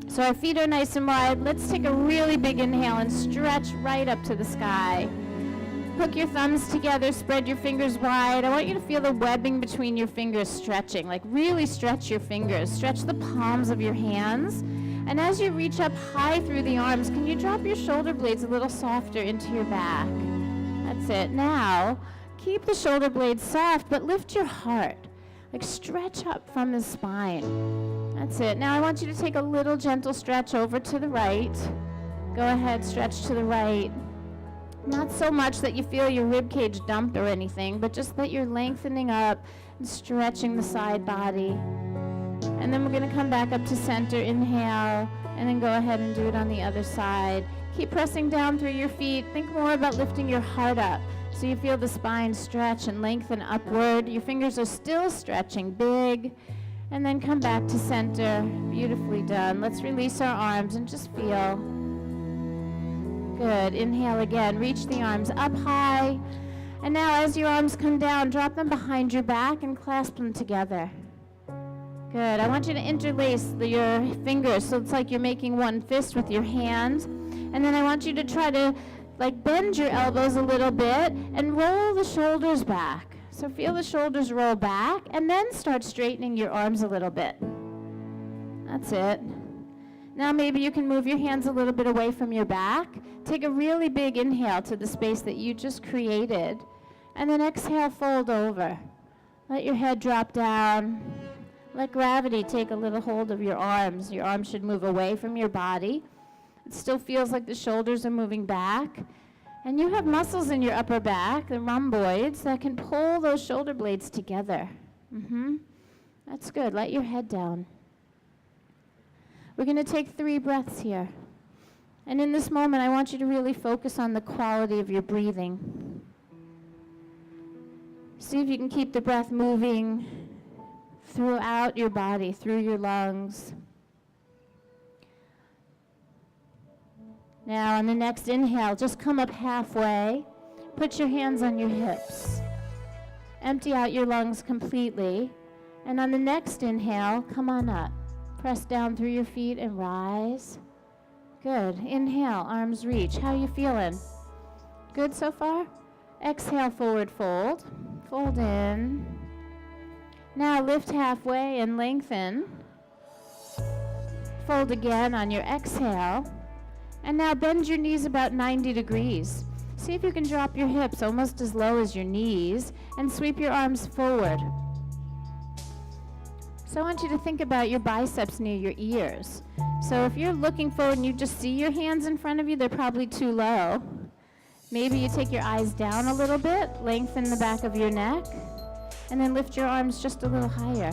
So our feet are nice and wide. Let's take a really big inhale and stretch right up to the sky. Hook your thumbs together, spread your fingers wide. I want you to feel the webbing between your fingers stretching, like really stretch your fingers. Stretch the palms of your hands. And as you reach up high through the arms, can you drop your shoulder blades a little softer into your back? That's it. Now, keep the shoulder blades soft, but lift your heart. Like stretch up from the spine. That's it. Now I want you to take a little gentle stretch over to the right. Go ahead, stretch to the right. Not so much that you feel your rib cage dumped or anything, but just that you're lengthening up and stretching the side body. And then we're going to come back up to center, inhale, and then go ahead and do it on the other side. Keep pressing down through your feet. Think more about lifting your heart up so you feel the spine stretch and lengthen upward. Your fingers are still stretching big. And then come back to center. Beautifully done. Let's release our arms and just feel. Good. Inhale again. Reach the arms up high. And now as your arms come down, drop them behind your back and clasp them together. Good. I want you to interlace your fingers so it's like you're making one fist with your hand. And then I want you to try to bend your elbows a little bit and roll the shoulders back. So feel the shoulders roll back and then start straightening your arms a little bit. That's it. Now maybe you can move your hands a little bit away from your back. Take a really big inhale to the space that you just created. And then exhale, fold over. Let your head drop down. Let gravity take a little hold of your arms. Your arms should move away from your body. It still feels like the shoulders are moving back. And you have muscles in your upper back, the rhomboids, that can pull those shoulder blades together. That's good. Let your head down. We're going to take 3 breaths here. And in this moment, I want you to really focus on the quality of your breathing. See if you can keep the breath moving throughout your body, through your lungs. Now, on the next inhale, just come up halfway. Put your hands on your hips. Empty out your lungs completely. And on the next inhale, come on up. Press down through your feet and rise. Good. Inhale, arms reach. How are you feeling? Good so far? Exhale, forward fold. Fold in. Now lift halfway and lengthen. Fold again on your exhale. And now bend your knees about 90 degrees. See if you can drop your hips almost as low as your knees and sweep your arms forward. So I want you to think about your biceps near your ears. So if you're looking forward and you just see your hands in front of you, they're probably too low. Maybe you take your eyes down a little bit, lengthen the back of your neck, and then lift your arms just a little higher.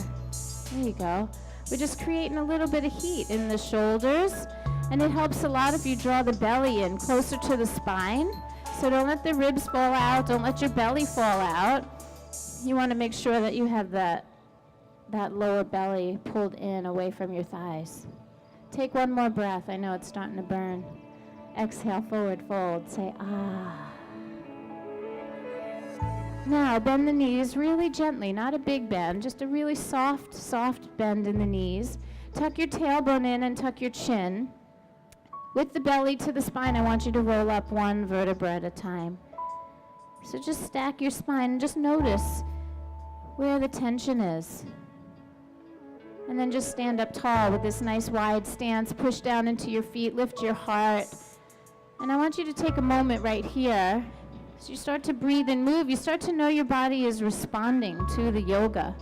There you go. We're just creating a little bit of heat in the shoulders, and it helps a lot if you draw the belly in closer to the spine. So don't let the ribs fall out, don't let your belly fall out. You want to make sure that you have that lower belly pulled in away from your thighs. Take one more breath. I know it's starting to burn. Exhale, forward fold. Say, ah. Now, bend the knees really gently, not a big bend, just a really soft, soft bend in the knees. Tuck your tailbone in and tuck your chin. With the belly to the spine, I want you to roll up one vertebra at a time. So just stack your spine and just notice where the tension is. And then just stand up tall with this nice wide stance. Push down into your feet, lift your heart. And I want you to take a moment right here. As you start to breathe and move, you start to know your body is responding to the yoga.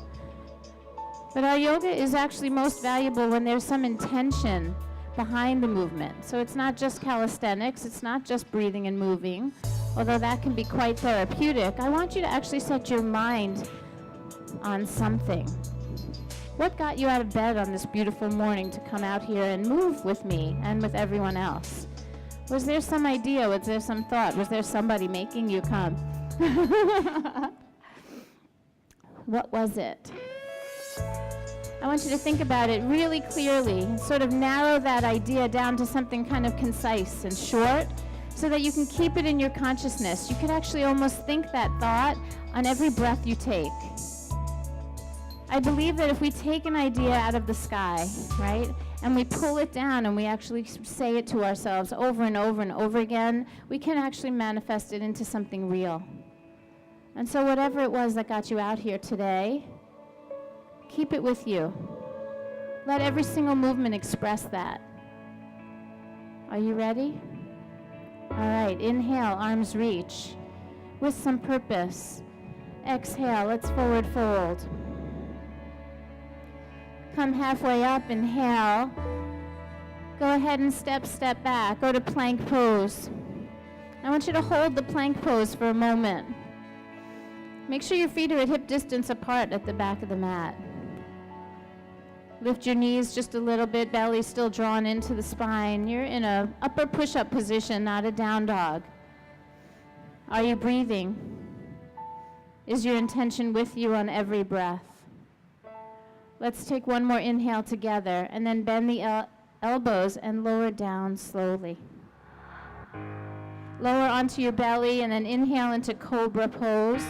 But our yoga is actually most valuable when there's some intention behind the movement. So it's not just calisthenics, it's not just breathing and moving, although that can be quite therapeutic. I want you to actually set your mind on something. What got you out of bed on this beautiful morning to come out here and move with me and with everyone else? Was there some idea? Was there some thought? Was there somebody making you come? What was it? I want you to think about it really clearly and sort of narrow that idea down to something kind of concise and short so that you can keep it in your consciousness. You could actually almost think that thought on every breath you take. I believe that if we take an idea out of the sky, right, and we pull it down and we actually say it to ourselves over and over and over again, we can actually manifest it into something real. And so whatever it was that got you out here today, keep it with you. Let every single movement express that. Are you ready? All right, inhale, arms reach with some purpose. Exhale, let's forward fold. Come halfway up, inhale. Go ahead and step back. Go to plank pose. I want you to hold the plank pose for a moment. Make sure your feet are at hip distance apart at the back of the mat. Lift your knees just a little bit, belly still drawn into the spine. You're in a upper push-up position, not a down dog. Are you breathing? Is your intention with you on every breath? Let's take one more inhale together, and then bend the elbows and lower down slowly. Lower onto your belly, and then inhale into cobra pose.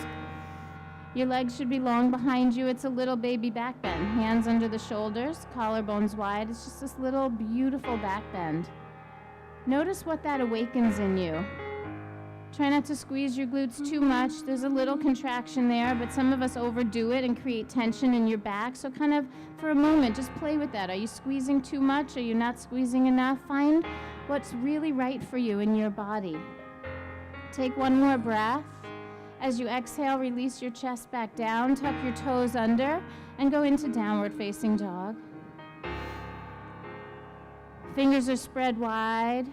Your legs should be long behind you. It's a little baby back bend. Hands under the shoulders, collarbones wide. It's just this little beautiful back bend. Notice what that awakens in you. Try not to squeeze your glutes too much. There's a little contraction there, but some of us overdo it and create tension in your back. So kind of, for a moment, just play with that. Are you squeezing too much? Are you not squeezing enough? Find what's really right for you in your body. Take one more breath. As you exhale, release your chest back down, tuck your toes under, and go into downward facing dog. Fingers are spread wide.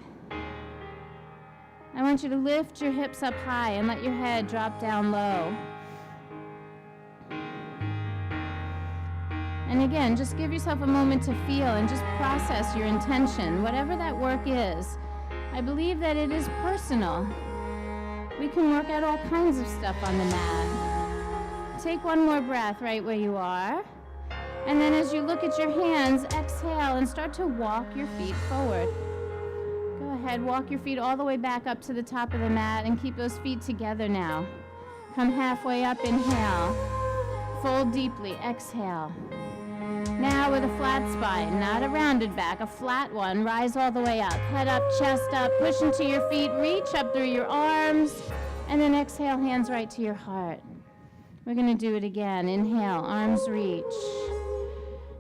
I want you to lift your hips up high and let your head drop down low. And again, just give yourself a moment to feel and just process your intention, whatever that work is. I believe that it is personal. We can work out all kinds of stuff on the mat. Take one more breath right where you are. And then as you look at your hands, exhale and start to walk your feet forward. Go ahead, walk your feet all the way back up to the top of the mat and keep those feet together now. Come halfway up, inhale. Fold deeply, exhale. Now with a flat spine, not a rounded back, a flat one, rise all the way up. Head up, chest up, push into your feet, reach up through your arms, and then exhale, hands right to your heart. We're gonna do it again. Inhale, arms reach.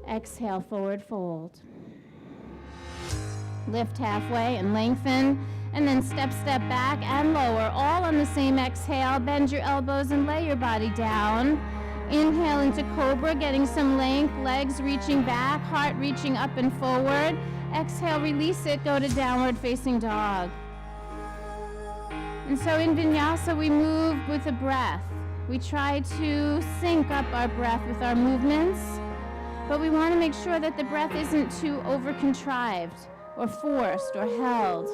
Exhale, forward fold. Lift halfway and lengthen, and then step back and lower, all on the same exhale. Bend your elbows and lay your body down. Inhale into cobra, getting some length, legs reaching back, heart reaching up and forward. Exhale, release it, go to downward facing dog. And so in Vinyasa, we move with a breath. We try to sync up our breath with our movements, but we want to make sure that the breath isn't too over-contrived or forced or held.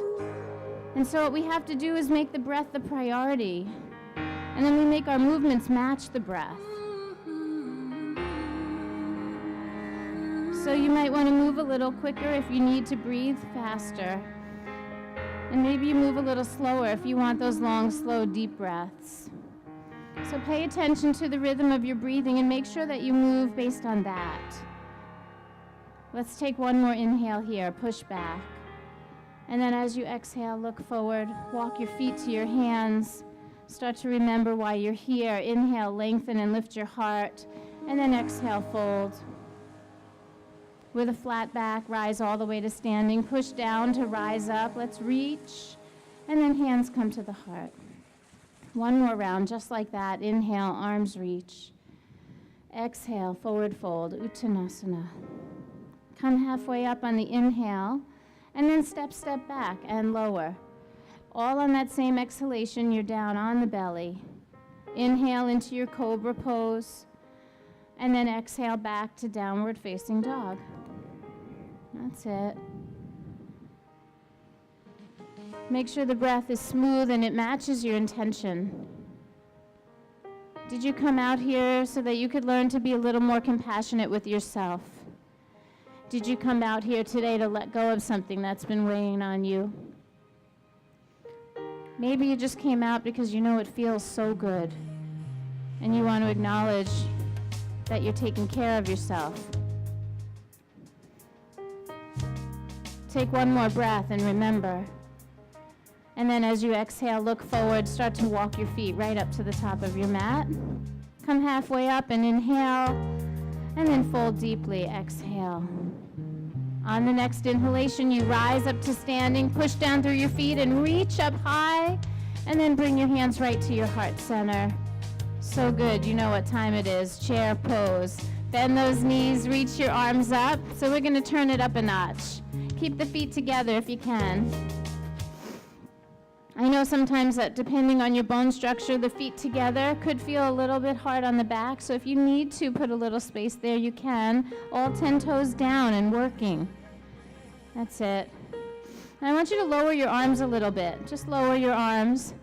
And so what we have to do is make the breath the priority, and then we make our movements match the breath. So you might want to move a little quicker if you need to breathe faster. And maybe you move a little slower if you want those long, slow, deep breaths. So pay attention to the rhythm of your breathing and make sure that you move based on that. Let's take one more inhale here, push back. And then as you exhale, look forward, walk your feet to your hands. Start to remember why you're here. Inhale, lengthen and lift your heart. And then exhale, fold. With a flat back, rise all the way to standing. Push down to rise up. Let's reach. And then hands come to the heart. One more round, just like that. Inhale, arms reach. Exhale, forward fold, Uttanasana. Come halfway up on the inhale, and then step back and lower. All on that same exhalation, you're down on the belly. Inhale into your cobra pose, and then exhale back to downward facing dog. That's it. Make sure the breath is smooth and it matches your intention. Did you come out here so that you could learn to be a little more compassionate with yourself? Did you come out here today to let go of something that's been weighing on you? Maybe you just came out because you know it feels so good and you want to acknowledge that you're taking care of yourself. Take one more breath and remember. And then as you exhale, look forward, start to walk your feet right up to the top of your mat. Come halfway up and inhale, and then fold deeply, exhale. On the next inhalation, you rise up to standing, push down through your feet and reach up high, and then bring your hands right to your heart center. So good, you know what time it is, chair pose. Bend those knees, reach your arms up. So we're gonna turn it up a notch. Keep the feet together if you can. I know sometimes that depending on your bone structure, the feet together could feel a little bit hard on the back, so if you need to put a little space there, you can. All 10 toes down and working. That's it. And I want you to lower your arms a little bit. Just lower your arms.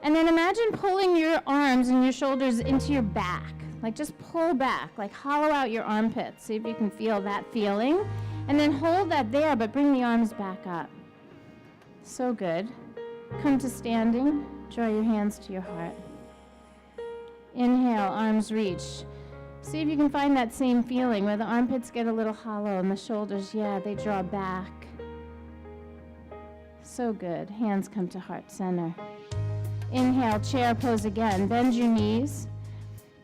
And then imagine pulling your arms and your shoulders into your back. Like just pull back, like hollow out your armpits. See if you can feel that feeling. And then hold that there, but bring the arms back up. So good. Come to standing, draw your hands to your heart. Inhale, arms reach. See if you can find that same feeling where the armpits get a little hollow and the shoulders, they draw back. So good. Hands come to heart center. Inhale, chair pose again. Bend your knees.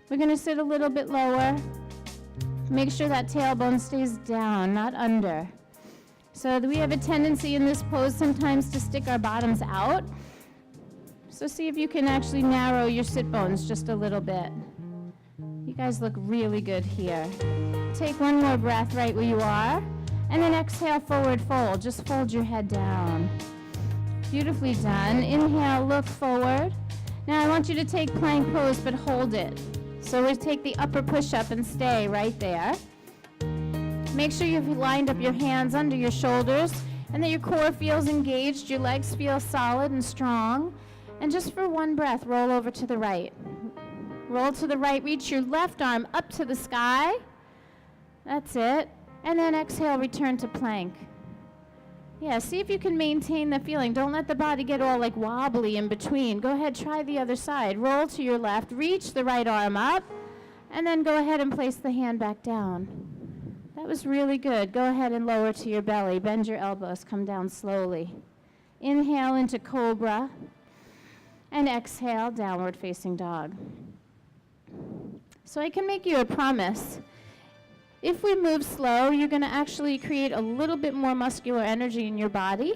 We're going to sit a little bit lower. Make sure that tailbone stays down, not under. So we have a tendency in this pose sometimes to stick our bottoms out. So see if you can actually narrow your sit bones just a little bit. You guys look really good here. Take one more breath right where you are, and then exhale, forward fold. Just fold your head down. Beautifully done. Inhale, look forward. Now I want you to take plank pose, but hold it. So we take the upper push-up and stay right there. Make sure you've lined up your hands under your shoulders and that your core feels engaged, your legs feel solid and strong. And just for one breath, roll over to the right. Roll to the right, reach your left arm up to the sky. That's it. And then exhale, return to plank. Yeah, see if you can maintain the feeling. Don't let the body get all like wobbly in between. Go ahead, try the other side. Roll to your left, reach the right arm up, and then go ahead and place the hand back down. That was really good. Go ahead and lower to your belly. Bend your elbows, come down slowly. Inhale into cobra, and exhale, downward facing dog. So I can make you a promise. If we move slow, you're going to actually create a little bit more muscular energy in your body.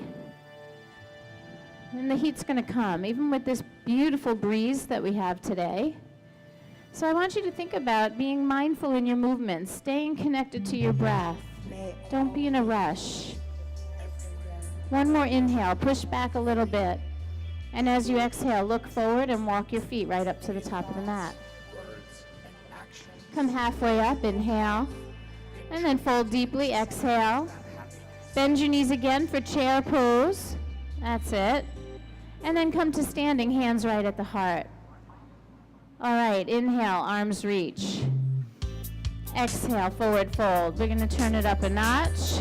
And the heat's going to come, even with this beautiful breeze that we have today. So I want you to think about being mindful in your movements, staying connected to your breath. Don't be in a rush. One more inhale, push back a little bit. And as you exhale, look forward and walk your feet right up to the top of the mat. Come halfway up, inhale. And then fold deeply, exhale. Bend your knees again for chair pose. That's it. And then come to standing, hands right at the heart. All right, inhale, arms reach. Exhale, forward fold. We're going to turn it up a notch.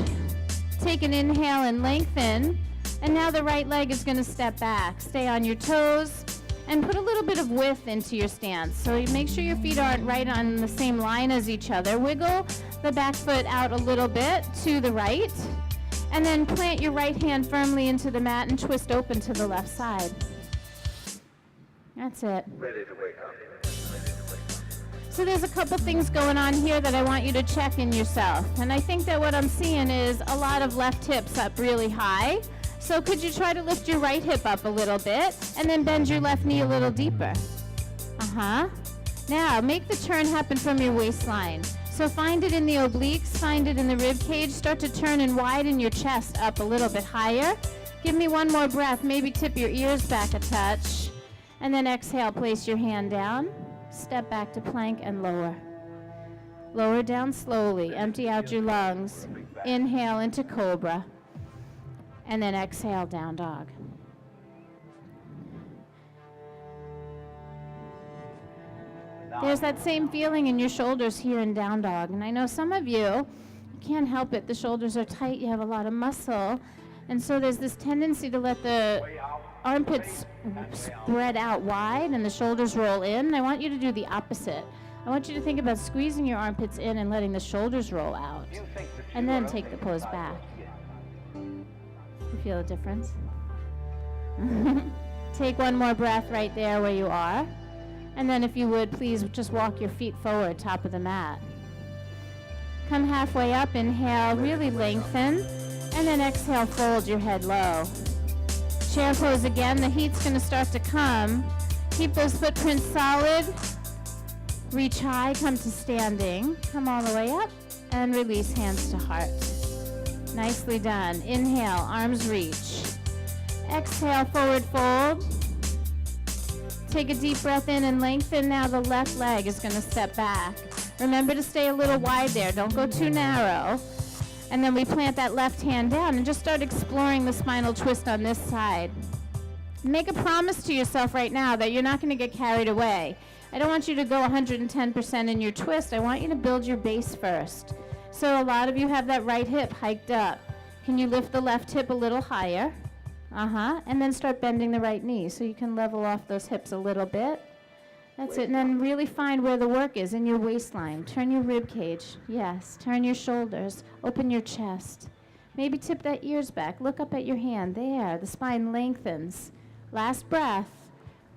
Take an inhale and lengthen. And now the right leg is going to step back. Stay on your toes and put a little bit of width into your stance. So you make sure your feet aren't right on the same line as each other. Wiggle the back foot out a little bit to the right. And then plant your right hand firmly into the mat and twist open to the left side. That's it. Ready to wake up. So there's a couple things going on here that I want you to check in yourself. And I think that what I'm seeing is a lot of left hips up really high. So could you try to lift your right hip up a little bit and then bend your left knee a little deeper? Now make the turn happen from your waistline. So find it in the obliques, find it in the rib cage, start to turn and widen your chest up a little bit higher. Give me one more breath, maybe tip your ears back a touch. And then exhale, place your hand down, step back to plank and lower. Lower down slowly, empty out your lungs. Inhale into cobra. And then exhale, down dog. There's that same feeling in your shoulders here in down dog. And I know some of you can't help it. The shoulders are tight. You have a lot of muscle. And so there's this tendency to let the armpits spread out wide and the shoulders roll in. I want you to do the opposite. I want you to think about squeezing your armpits in and letting the shoulders roll out. And then take the pose back. You feel a difference? Take one more breath right there where you are. And then if you would, please just walk your feet forward, top of the mat. Come halfway up, inhale, really lengthen. And then exhale, fold your head low. Chair pose again, the heat's gonna start to come. Keep those footprints solid. Reach high, come to standing. Come all the way up and release hands to heart. Nicely done. Inhale, arms reach. Exhale, forward fold. Take a deep breath in and lengthen. Now the left leg is gonna step back. Remember to stay a little wide there. Don't go too narrow. And then we plant that left hand down and just start exploring the spinal twist on this side. Make a promise to yourself right now that you're not going to get carried away. I don't want you to go 110% in your twist. I want you to build your base first. So a lot of you have that right hip hiked up. Can you lift the left hip a little higher? And then start bending the right knee so you can level off those hips a little bit. That's it. And then really find where the work is in your waistline. Turn your rib cage. Yes. Turn your shoulders. Open your chest. Maybe tip that ears back. Look up at your hand. There. The spine lengthens. Last breath.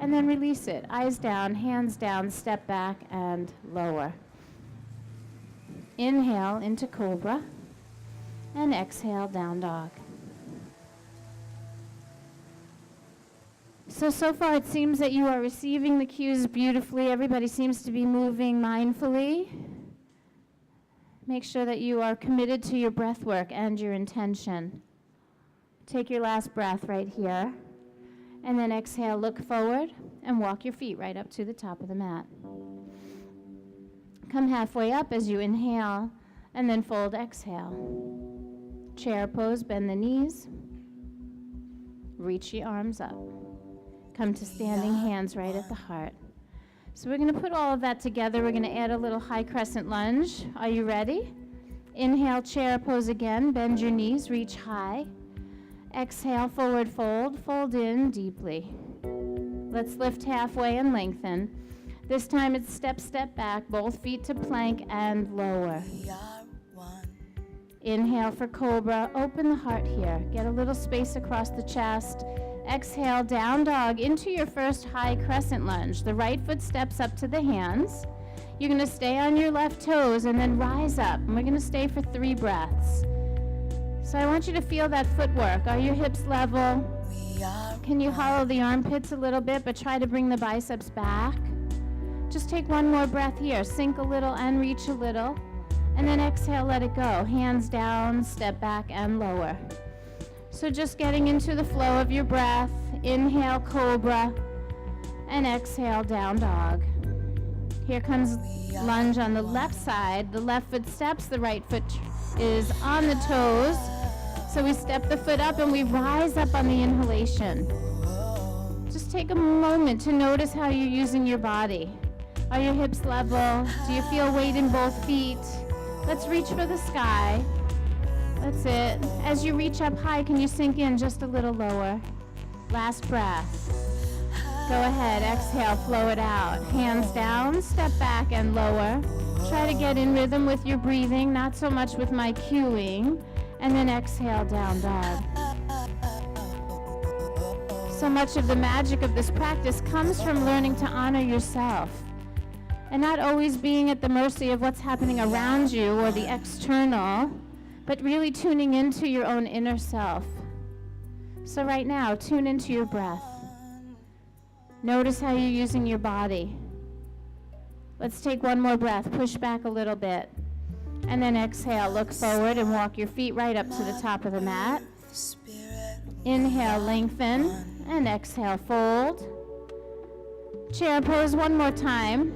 And then release it. Eyes down, hands down, step back and lower. Inhale into cobra. And exhale, down dog. So far it seems that you are receiving the cues beautifully. Everybody seems to be moving mindfully. Make sure that you are committed to your breath work and your intention. Take your last breath right here. And then exhale, look forward, and walk your feet right up to the top of the mat. Come halfway up as you inhale, and then fold, exhale. Chair pose, bend the knees. Reach your arms up. Come to standing, hands right at the heart. So we're going to put all of that together. We're going to add a little high crescent lunge. Are you ready? Inhale, chair pose again. Bend your knees, reach high. Exhale, forward fold. Fold in deeply. Let's lift halfway and lengthen. This time it's step, step back, both feet to plank and lower. Inhale for cobra. Open the heart here. Get a little space across the chest. Exhale, down dog into your first high crescent lunge. The right foot steps up to the hands. You're going to stay on your left toes and then rise up. And we're going to stay for 3 breaths. So I want you to feel that footwork. Are your hips level? Can you hollow the armpits a little bit, but try to bring the biceps back? Just take one more breath here. Sink a little and reach a little. And then exhale, let it go. Hands down, step back and lower. So just getting into the flow of your breath. Inhale, cobra, and exhale, down dog. Here comes lunge on the left side. The left foot steps, the right foot is on the toes. So we step the foot up and we rise up on the inhalation. Just take a moment to notice how you're using your body. Are your hips level? Do you feel weight in both feet? Let's reach for the sky. That's it. As you reach up high, can you sink in just a little lower? Last breath. Go ahead, exhale, flow it out. Hands down, step back and lower. Try to get in rhythm with your breathing, not so much with my cueing. And then exhale, down dog. So much of the magic of this practice comes from learning to honor yourself and not always being at the mercy of what's happening around you or the external, but really tuning into your own inner self. So right now, tune into your breath. Notice how you're using your body. Let's take one more breath. Push back a little bit. And then exhale, look forward and walk your feet right up to the top of the mat. Inhale, lengthen, and exhale, fold. Chair pose one more time.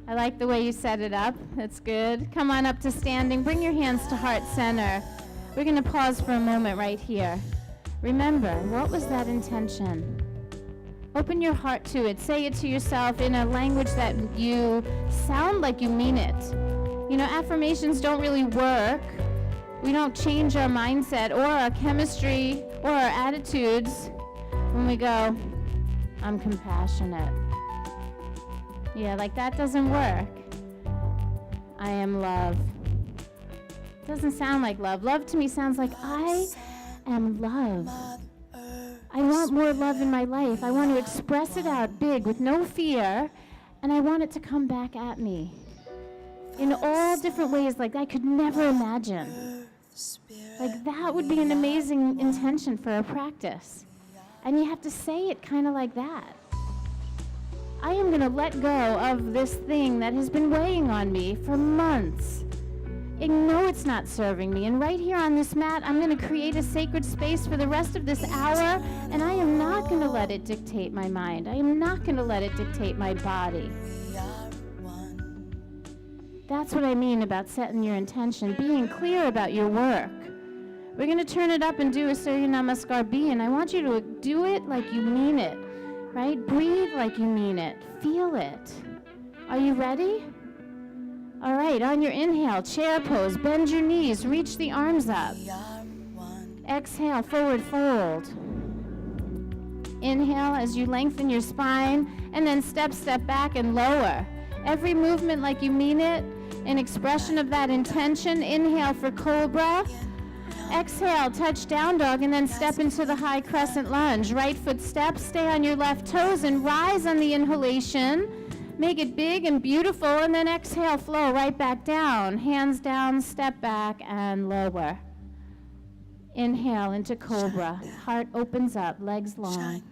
I like the way you set it up. That's good. Come on up to standing. Bring your hands to heart center. We're going to pause for a moment right here. Remember, what was that intention? Open your heart to it. Say it to yourself in a language that you sound like you mean it. You know, affirmations don't really work. We don't change our mindset or our chemistry or our attitudes when we go, I'm compassionate. Yeah, like that doesn't work. I am love. Doesn't sound like love. Love to me sounds like I am love. I want more love in my life. I want to express it out big with no fear, and I want it to come back at me in all different ways like I could never imagine. Like that would be an amazing intention for a practice. And you have to say it kind of like that. I am going to let go of this thing that has been weighing on me for months. I know it's not serving me. And right here on this mat, I'm going to create a sacred space for the rest of this hour, and I am not going to let it dictate my mind. I am not going to let it dictate my body. That's what I mean about setting your intention, being clear about your work. We're going to turn it up and do a Surya Namaskar B, and I want you to do it like you mean it, right? Breathe like you mean it. Feel it. Are you ready? All right, on your inhale, chair pose, bend your knees, reach the arms up. Exhale, forward fold. Inhale as you lengthen your spine, and then step back and lower. Every movement like you mean it, an expression of that intention. Inhale for cobra. Exhale, touch down dog, and then step into the high crescent lunge. Right foot step, stay on your left toes, and rise on the inhalation. Make it big and beautiful, and then exhale, flow right back down. Hands down, step back, and lower. Inhale into cobra. Heart opens up, legs long.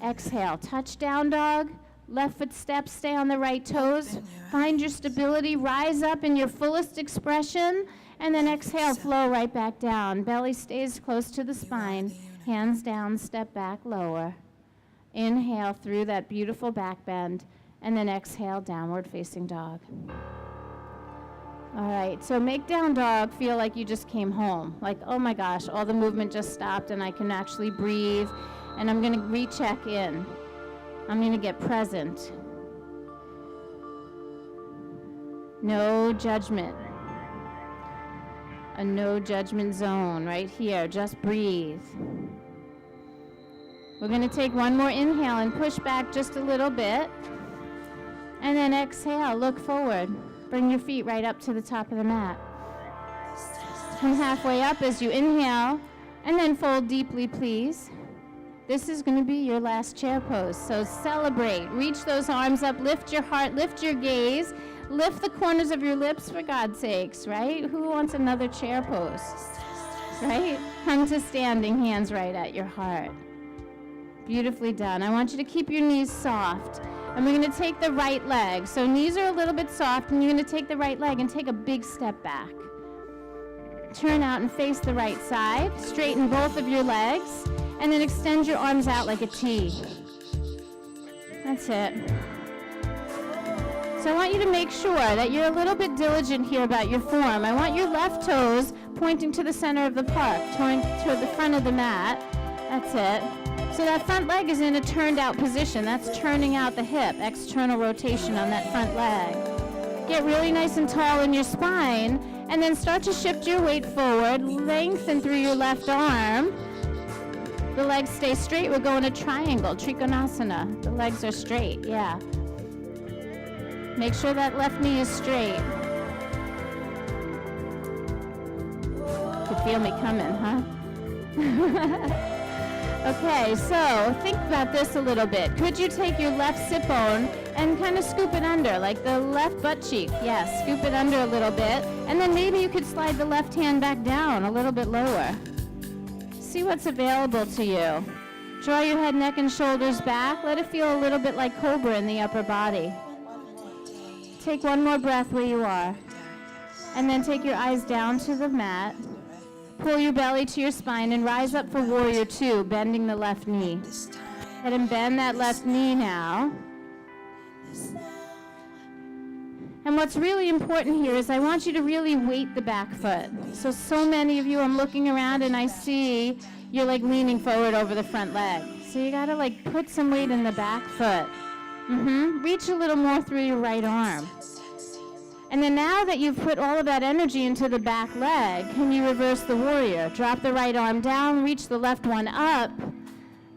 Exhale, touch down dog. Left foot step, stay on the right toes. Find your stability, rise up in your fullest expression, and then exhale, flow right back down. Belly stays close to the spine. Hands down, step back, lower. Inhale through that beautiful back bend, and then exhale, downward facing dog. All right, so make down dog feel like you just came home. Like, oh my gosh, all the movement just stopped and I can actually breathe, and I'm gonna recheck in. I'm going to get present. No judgment. A no judgment zone right here. Just breathe. We're going to take one more inhale and push back just a little bit. And then exhale, look forward. Bring your feet right up to the top of the mat. Come halfway up as you inhale, and then fold deeply, please. This is going to be your last chair pose, so celebrate. Reach those arms up, lift your heart, lift your gaze, lift the corners of your lips for God's sakes, right? Who wants another chair pose, right? Come to standing, hands right at your heart. Beautifully done. I want you to keep your knees soft, and we're going to take the right leg. So knees are a little bit soft, and you're going to take the right leg and take a big step back. Turn out and face the right side, straighten both of your legs, and then extend your arms out like a T. That's it. So I want you to make sure that you're a little bit diligent here about your form. I want your left toes pointing to the center of the park, toward the front of the mat. That's it. So that front leg is in a turned out position. That's turning out the hip, external rotation on that front leg. Get really nice and tall in your spine, and then start to shift your weight forward, lengthen through your left arm. The legs stay straight. We're going to triangle, Trikonasana. The legs are straight, yeah. Make sure that left knee is straight. You can feel me coming, huh? Okay, so think about this a little bit. Could you take your left sit bone and kind of scoop it under, like the left butt cheek? Yes, scoop it under a little bit. And then maybe you could slide the left hand back down a little bit lower. See what's available to you. Draw your head, neck, and shoulders back. Let it feel a little bit like cobra in the upper body. Take one more breath where you are. And then take your eyes down to the mat. Pull your belly to your spine and rise up for warrior two, bending the left knee. Go ahead and bend that left knee now. And what's really important here is I want you to really weight the back foot. So many of you, I'm looking around and I see you're like leaning forward over the front leg. So you gotta like put some weight in the back foot. Reach a little more through your right arm. And then now that you've put all of that energy into the back leg, can you reverse the warrior? Drop the right arm down, reach the left one up,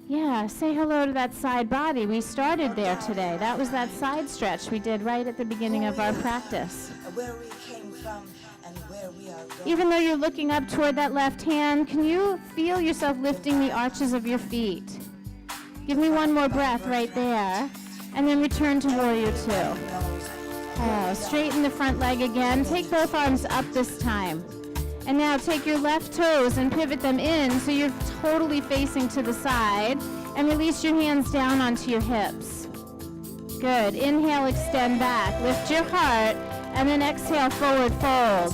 Yeah, say hello to that side body. We started there today. That was that side stretch we did right at the beginning of our practice. Where we came from and where we are going. Even though you're looking up toward that left hand, can you feel yourself lifting the arches of your feet? Give me one more breath right there, and then return to warrior two. Oh, straighten the front leg again. Take both arms up this time. And now take your left toes and pivot them in so you're totally facing to the side, and release your hands down onto your hips. Good. Inhale, extend back. Lift your heart, and then exhale, forward fold.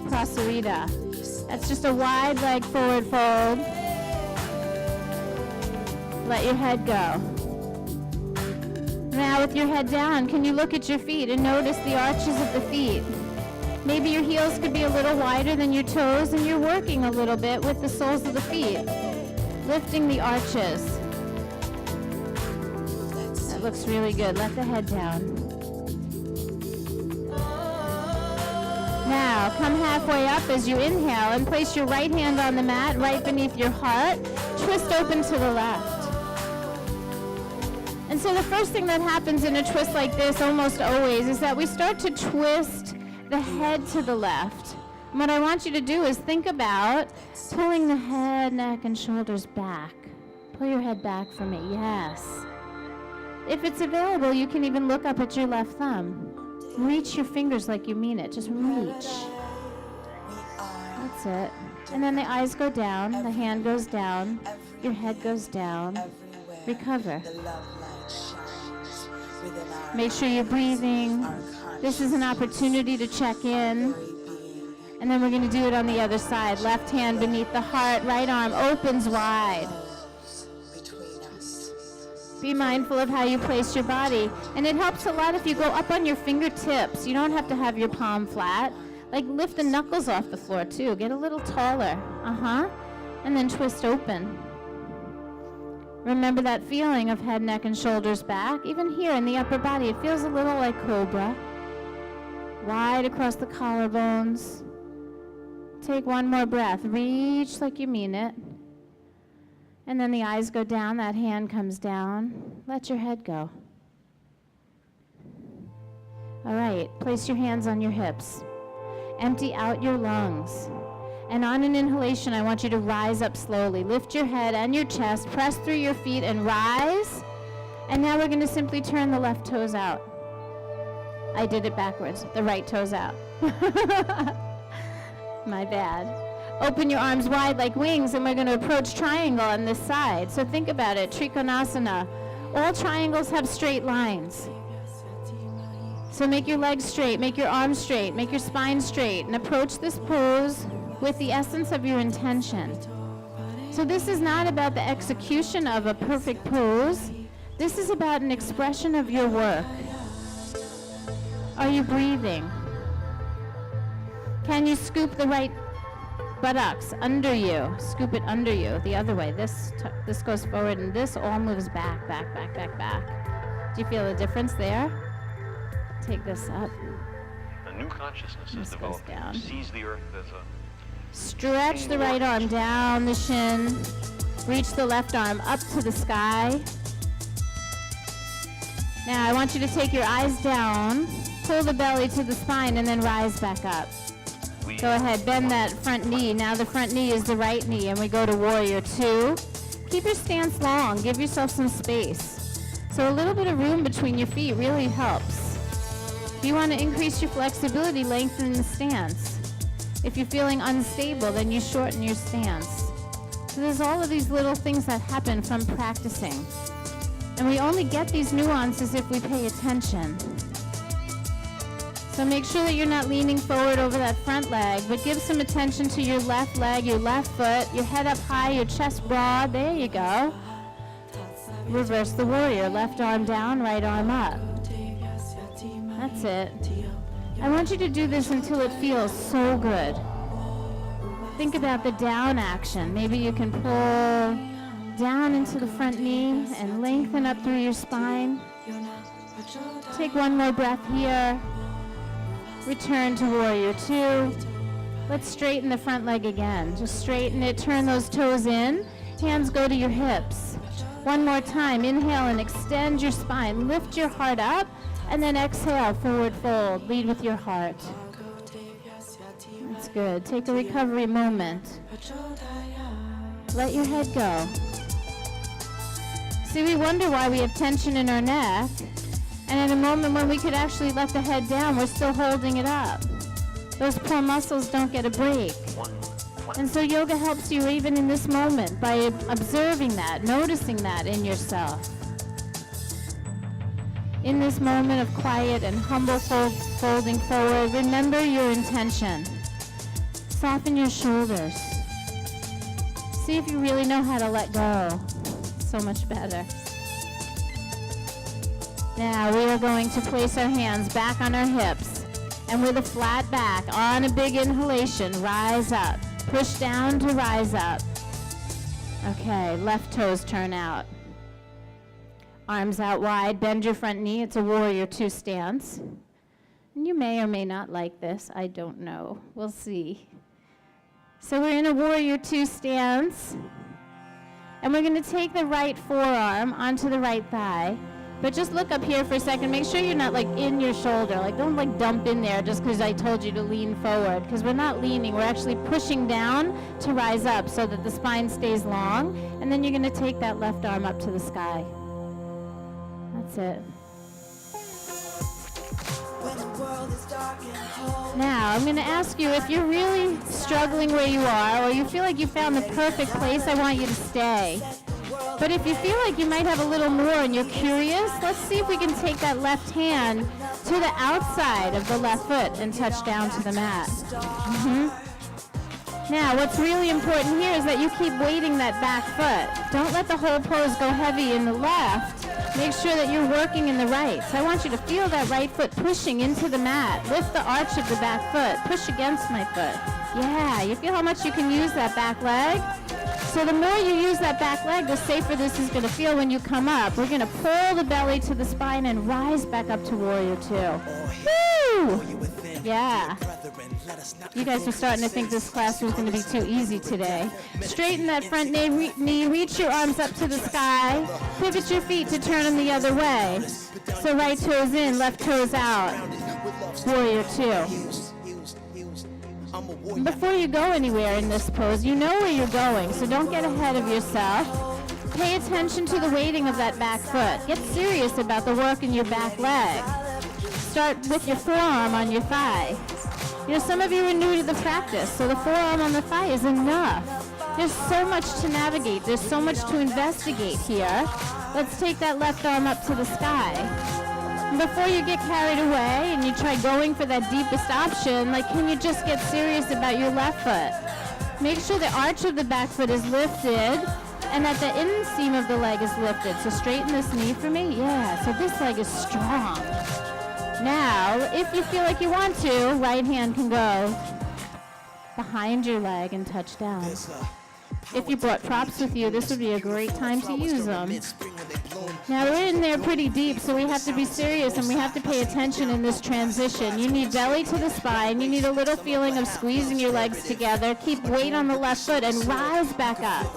Prasarita. That's just a wide leg forward fold. Let your head go. Now with your head down, can you look at your feet and notice the arches of the feet? Maybe your heels could be a little wider than your toes, and you're working a little bit with the soles of the feet, lifting the arches. That looks really good. Let the head down. Now, come halfway up as you inhale and place your right hand on the mat right beneath your heart. Twist open to the left. And so the first thing that happens in a twist like this almost always is that we start to twist the head to the left. And what I want you to do is think about pulling the head, neck, and shoulders back. Pull your head back for me, yes. If it's available, you can even look up at your left thumb. Reach your fingers like you mean it, just reach. That's it. And then the eyes go down, the hand goes down, your head goes down. Recover. Make sure you're breathing. This is an opportunity to check in. And then we're going to do it on the other side. Left hand beneath the heart, right arm opens wide. Be mindful of how you place your body. And it helps a lot if you go up on your fingertips. You don't have to have your palm flat. Like lift the knuckles off the floor too. Get a little taller. And then twist open. Remember that feeling of head, neck, and shoulders back. Even here in the upper body, it feels a little like cobra. Wide across the collarbones. Take one more breath. Reach like you mean it. And then the eyes go down, that hand comes down. Let your head go. All right, place your hands on your hips. Empty out your lungs. And on an inhalation, I want you to rise up slowly. Lift your head and your chest, press through your feet and rise. And now we're going to simply turn the left toes out. I did it backwards. The right toes out. My bad. Open your arms wide like wings, and we're going to approach triangle on this side. So think about it, Trikonasana. All triangles have straight lines. So make your legs straight, make your arms straight, make your spine straight, and approach this pose with the essence of your intention. So this is not about the execution of a perfect pose. This is about an expression of your work. Are you breathing? Can you scoop the right buttocks under you? Scoop it under you, the other way. This goes forward, and this all moves back, back, back, back, back. Do you feel a difference there? Take this up. A new consciousness is developed. Sees the earth as a... Stretch the right arm down the shin. Reach the left arm up to the sky. Now I want you to take your eyes down, pull the belly to the spine, and then rise back up. Go ahead, bend that front knee. Now the front knee is the right knee, and we go to warrior two. Keep your stance long. Give yourself some space. So a little bit of room between your feet really helps. If you want to increase your flexibility, lengthen the stance. If you're feeling unstable, then you shorten your stance. So there's all of these little things that happen from practicing. And we only get these nuances if we pay attention. So make sure that you're not leaning forward over that front leg, but give some attention to your left leg, your left foot, your head up high, your chest broad. There you go. Reverse the warrior. Left arm down, right arm up. That's it. I want you to do this until it feels so good. Think about the down action. Maybe you can pull down into the front knee and lengthen up through your spine. Take one more breath here. Return to warrior two. Let's straighten the front leg again. Just straighten it, turn those toes in. Hands go to your hips. One more time. Inhale and extend your spine. Lift your heart up, and then exhale, forward fold. Lead with your heart. That's good. Take a recovery moment. Let your head go. See, we wonder why we have tension in our neck, and in a moment when we could actually let the head down, we're still holding it up. Those poor muscles don't get a break. And so yoga helps you even in this moment by observing that, noticing that in yourself. In this moment of quiet and humble folding forward, remember your intention. Soften your shoulders. See if you really know how to let go. So much better. Now we are going to place our hands back on our hips, and with a flat back, on a big inhalation, rise up. Push down to rise up. Okay, left toes turn out. Arms out wide, bend your front knee. It's a warrior two stance. And you may or may not like this. I don't know. We'll see. So we're in a warrior two stance. And we're going to take the right forearm onto the right thigh. But just look up here for a second. Make sure you're not like in your shoulder. Like don't like dump in there just because I told you to lean forward. Because we're not leaning. We're actually pushing down to rise up so that the spine stays long. And then you're going to take that left arm up to the sky. That's it. Now, I'm going to ask you if you're really struggling where you are, or you feel like you found the perfect place, I want you to stay. But if you feel like you might have a little more and you're curious, let's see if we can take that left hand to the outside of the left foot and touch down to the mat. Now, what's really important here is that you keep weighting that back foot. Don't let the whole pose go heavy in the left. Make sure that you're working in the right. So I want you to feel that right foot pushing into the mat. Lift the arch of the back foot. Push against my foot. Yeah, you feel how much you can use that back leg? So the more you use that back leg, the safer this is going to feel when you come up. We're going to pull the belly to the spine and rise back up to warrior two. Woo! Yeah. You guys are starting to think this class was going to be too easy today. Straighten that front knee, reach your arms up to the sky. Pivot your feet to turn them the other way. So right toes in, left toes out. Warrior two. Before you go anywhere in this pose, you know where you're going, so don't get ahead of yourself. Pay attention to the weighting of that back foot. Get serious about the work in your back leg. Start with your forearm on your thigh. You know, some of you are new to the practice, so the forearm on the thigh is enough. There's so much to navigate. There's so much to investigate here. Let's take that left arm up to the sky. And before you get carried away and you try going for that deepest option, like, can you just get serious about your left foot? Make sure the arch of the back foot is lifted and that the inseam of the leg is lifted. So straighten this knee for me. Yeah, so this leg is strong. Now, if you feel like you want to, right hand can go behind your leg and touch down. If you brought props with you, this would be a great time to use them. Now, we're in there pretty deep, so we have to be serious and we have to pay attention in this transition. You need belly to the spine. You need a little feeling of squeezing your legs together. Keep weight on the left foot and rise back up.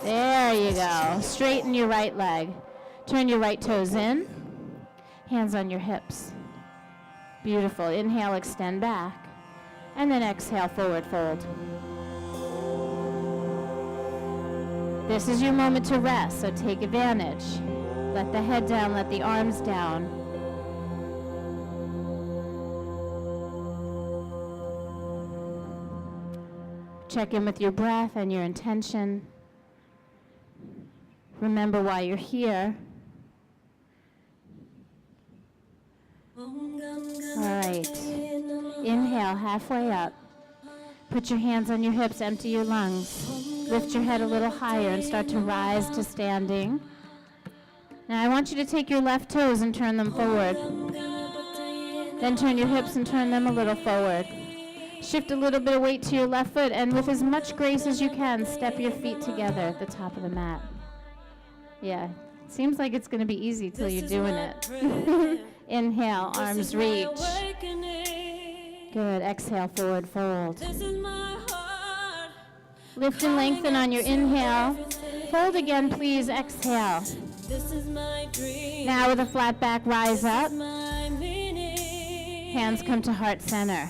There you go. Straighten your right leg. Turn your right toes in. Hands on your hips. Beautiful. Inhale, extend back. And then exhale, forward fold. This is your moment to rest, so take advantage. Let the head down, let the arms down. Check in with your breath and your intention. Remember why you're here. All right. Inhale, halfway up. Put your hands on your hips, empty your lungs. Lift your head a little higher and start to rise to standing. Now I want you to take your left toes and turn them forward. Then turn your hips and turn them a little forward. Shift a little bit of weight to your left foot, and with as much grace as you can, step your feet together at the top of the mat. Yeah, seems like it's going to be easy till you're doing it. Inhale, arms reach. Good. Exhale, forward fold. Lift and lengthen on your inhale. Fold again, please. Exhale. Now with a flat back, rise up. Hands come to heart center.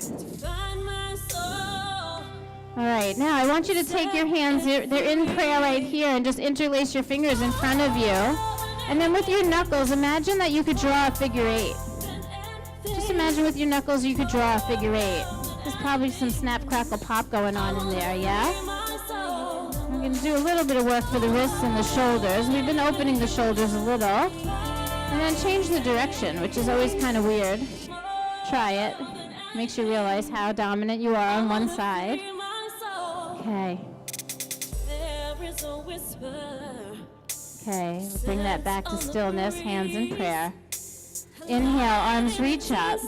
All right, now I want you to take your hands, they're in prayer right here, and just interlace your fingers in front of you. And then with your knuckles, imagine that you could draw a figure 8. Just imagine with your knuckles you could draw a figure 8. There's probably some snap, crackle, pop going on in there, yeah? We're going to do a little bit of work for the wrists and the shoulders. We've been opening the shoulders a little. And then change the direction, which is always kind of weird. Try it. Makes you realize how dominant you are on one side. Okay. Okay, bring that back to stillness, hands in prayer. Inhale, arms reach up.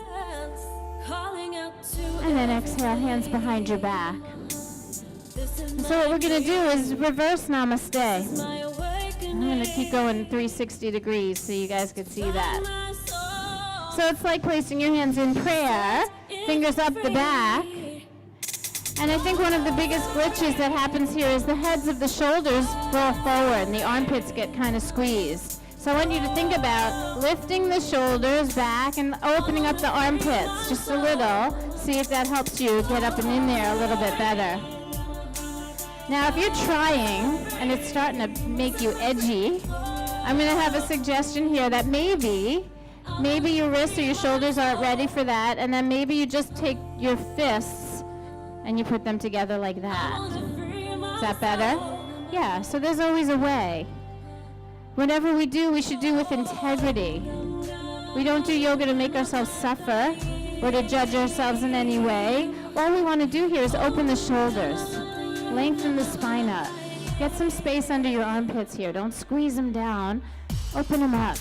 And then exhale, hands behind your back. And so what we're going to do is reverse namaste. I'm going to keep going 360 degrees so you guys can see that. So it's like placing your hands in prayer, fingers up the back. And I think one of the biggest glitches that happens here is the heads of the shoulders roll forward and the armpits get kind of squeezed. So I want you to think about lifting the shoulders back and opening up the armpits just a little. See if that helps you get up and in there a little bit better. Now if you're trying and it's starting to make you edgy, I'm going to have a suggestion here that maybe your wrists or your shoulders aren't ready for that, and then maybe you just take your fists and you put them together like that. Is that better? Yeah, so there's always a way. Whatever we do, we should do with integrity. We don't do yoga to make ourselves suffer or to judge ourselves in any way. All we want to do here is open the shoulders, lengthen the spine up, get some space under your armpits here. Don't squeeze them down, open them up.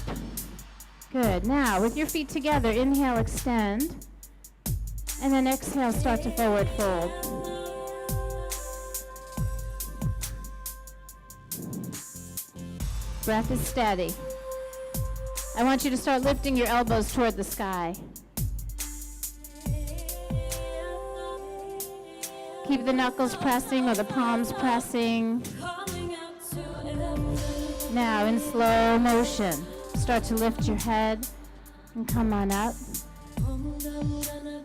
Good. Now, with your feet together, inhale, extend. And then exhale, start to forward fold. Breath is steady. I want you to start lifting your elbows toward the sky. Keep the knuckles pressing or the palms pressing. Now, in slow motion, start to lift your head and come on up.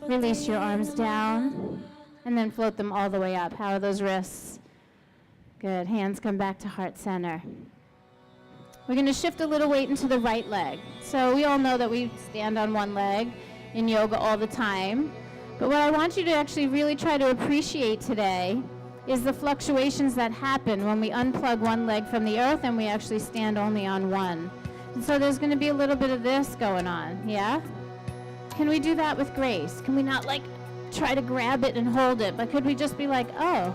Release your arms down and then float them all the way up. How are those wrists? Good. Hands come back to heart center. We're going to shift a little weight into the right leg. So we all know that we stand on one leg in yoga all the time. But what I want you to actually really try to appreciate today is the fluctuations that happen when we unplug one leg from the earth and we actually stand only on one. And so there's going to be a little bit of this going on, yeah? Can we do that with grace? Can we not try to grab it and hold it, but could we just be like, oh,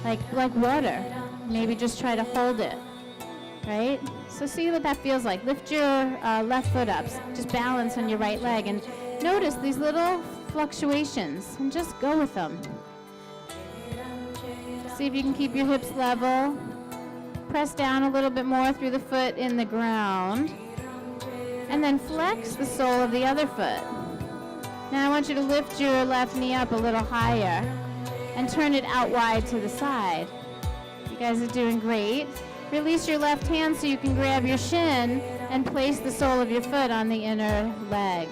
like water? Maybe just try to hold it, right? So see what that feels like. Lift your left foot up, just balance on your right leg, and notice these little fluctuations, and just go with them. See if you can keep your hips level. Press down a little bit more through the foot in the ground. And then flex the sole of the other foot. Now I want you to lift your left knee up a little higher and turn it out wide to the side. You guys are doing great. Release your left hand so you can grab your shin and place the sole of your foot on the inner leg.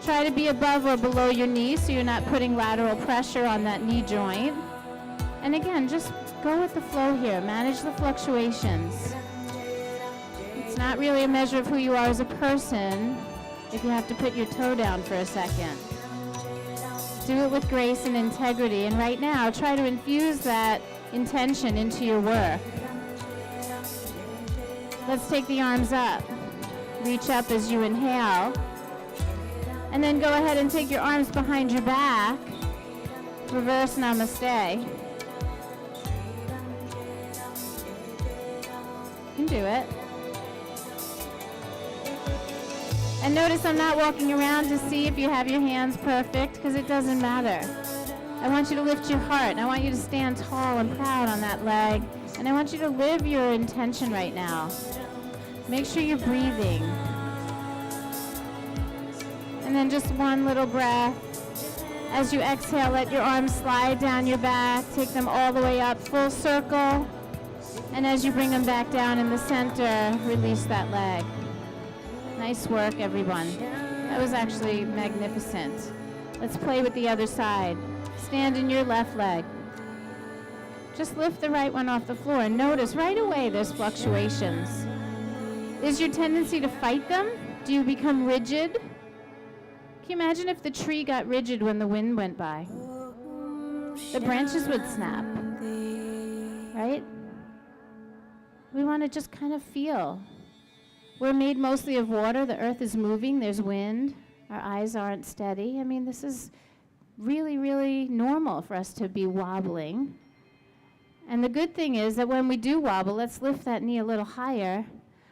Try to be above or below your knee so you're not putting lateral pressure on that knee joint. And again, just go with the flow here. Manage the fluctuations. It's not really a measure of who you are as a person if you have to put your toe down for a second. Do it with grace and integrity. And right now, try to infuse that intention into your work. Let's take the arms up. Reach up as you inhale. And then go ahead and take your arms behind your back. Reverse namaste. You can do it. And notice I'm not walking around to see if you have your hands perfect, because it doesn't matter. I want you to lift your heart. I want you to stand tall and proud on that leg. And I want you to live your intention right now. Make sure you're breathing. And then just one little breath. As you exhale, let your arms slide down your back. Take them all the way up, full circle. And as you bring them back down in the center, release that leg. Nice work, everyone. That was actually magnificent. Let's play with the other side. Stand in your left leg. Just lift the right one off the floor and notice right away there's fluctuations. Is your tendency to fight them? Do you become rigid? Can you imagine if the tree got rigid when the wind went by? The branches would snap, right? We want to just kind of feel. We're made mostly of water. The earth is moving. There's wind. Our eyes aren't steady. I mean, this is really, really normal for us to be wobbling. And the good thing is that when we do wobble, let's lift that knee a little higher.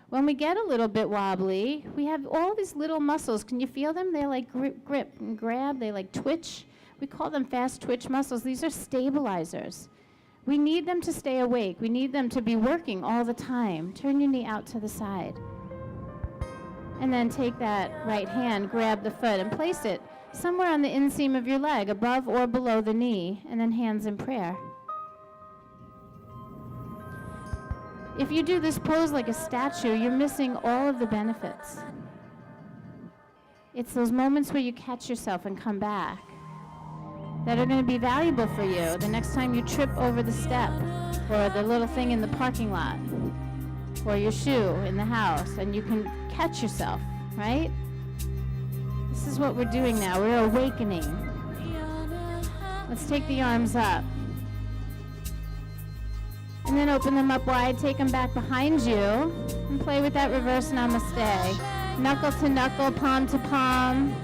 When we get a little bit wobbly, we have all these little muscles. Can you feel them? They like grip and grab. They like twitch. We call them fast twitch muscles. These are stabilizers. We need them to stay awake. We need them to be working all the time. Turn your knee out to the side. And then take that right hand, grab the foot, and place it somewhere on the inseam of your leg, above or below the knee, and then hands in prayer. If you do this pose like a statue, you're missing all of the benefits. It's those moments where you catch yourself and come back that are going to be valuable for you the next time you trip over the step or the little thing in the parking lot or your shoe in the house, and you can catch yourself, right? This is what we're doing now. We're awakening. Let's take the arms up. And then open them up wide, take them back behind you, and play with that reverse namaste. Knuckle to knuckle, palm to palm.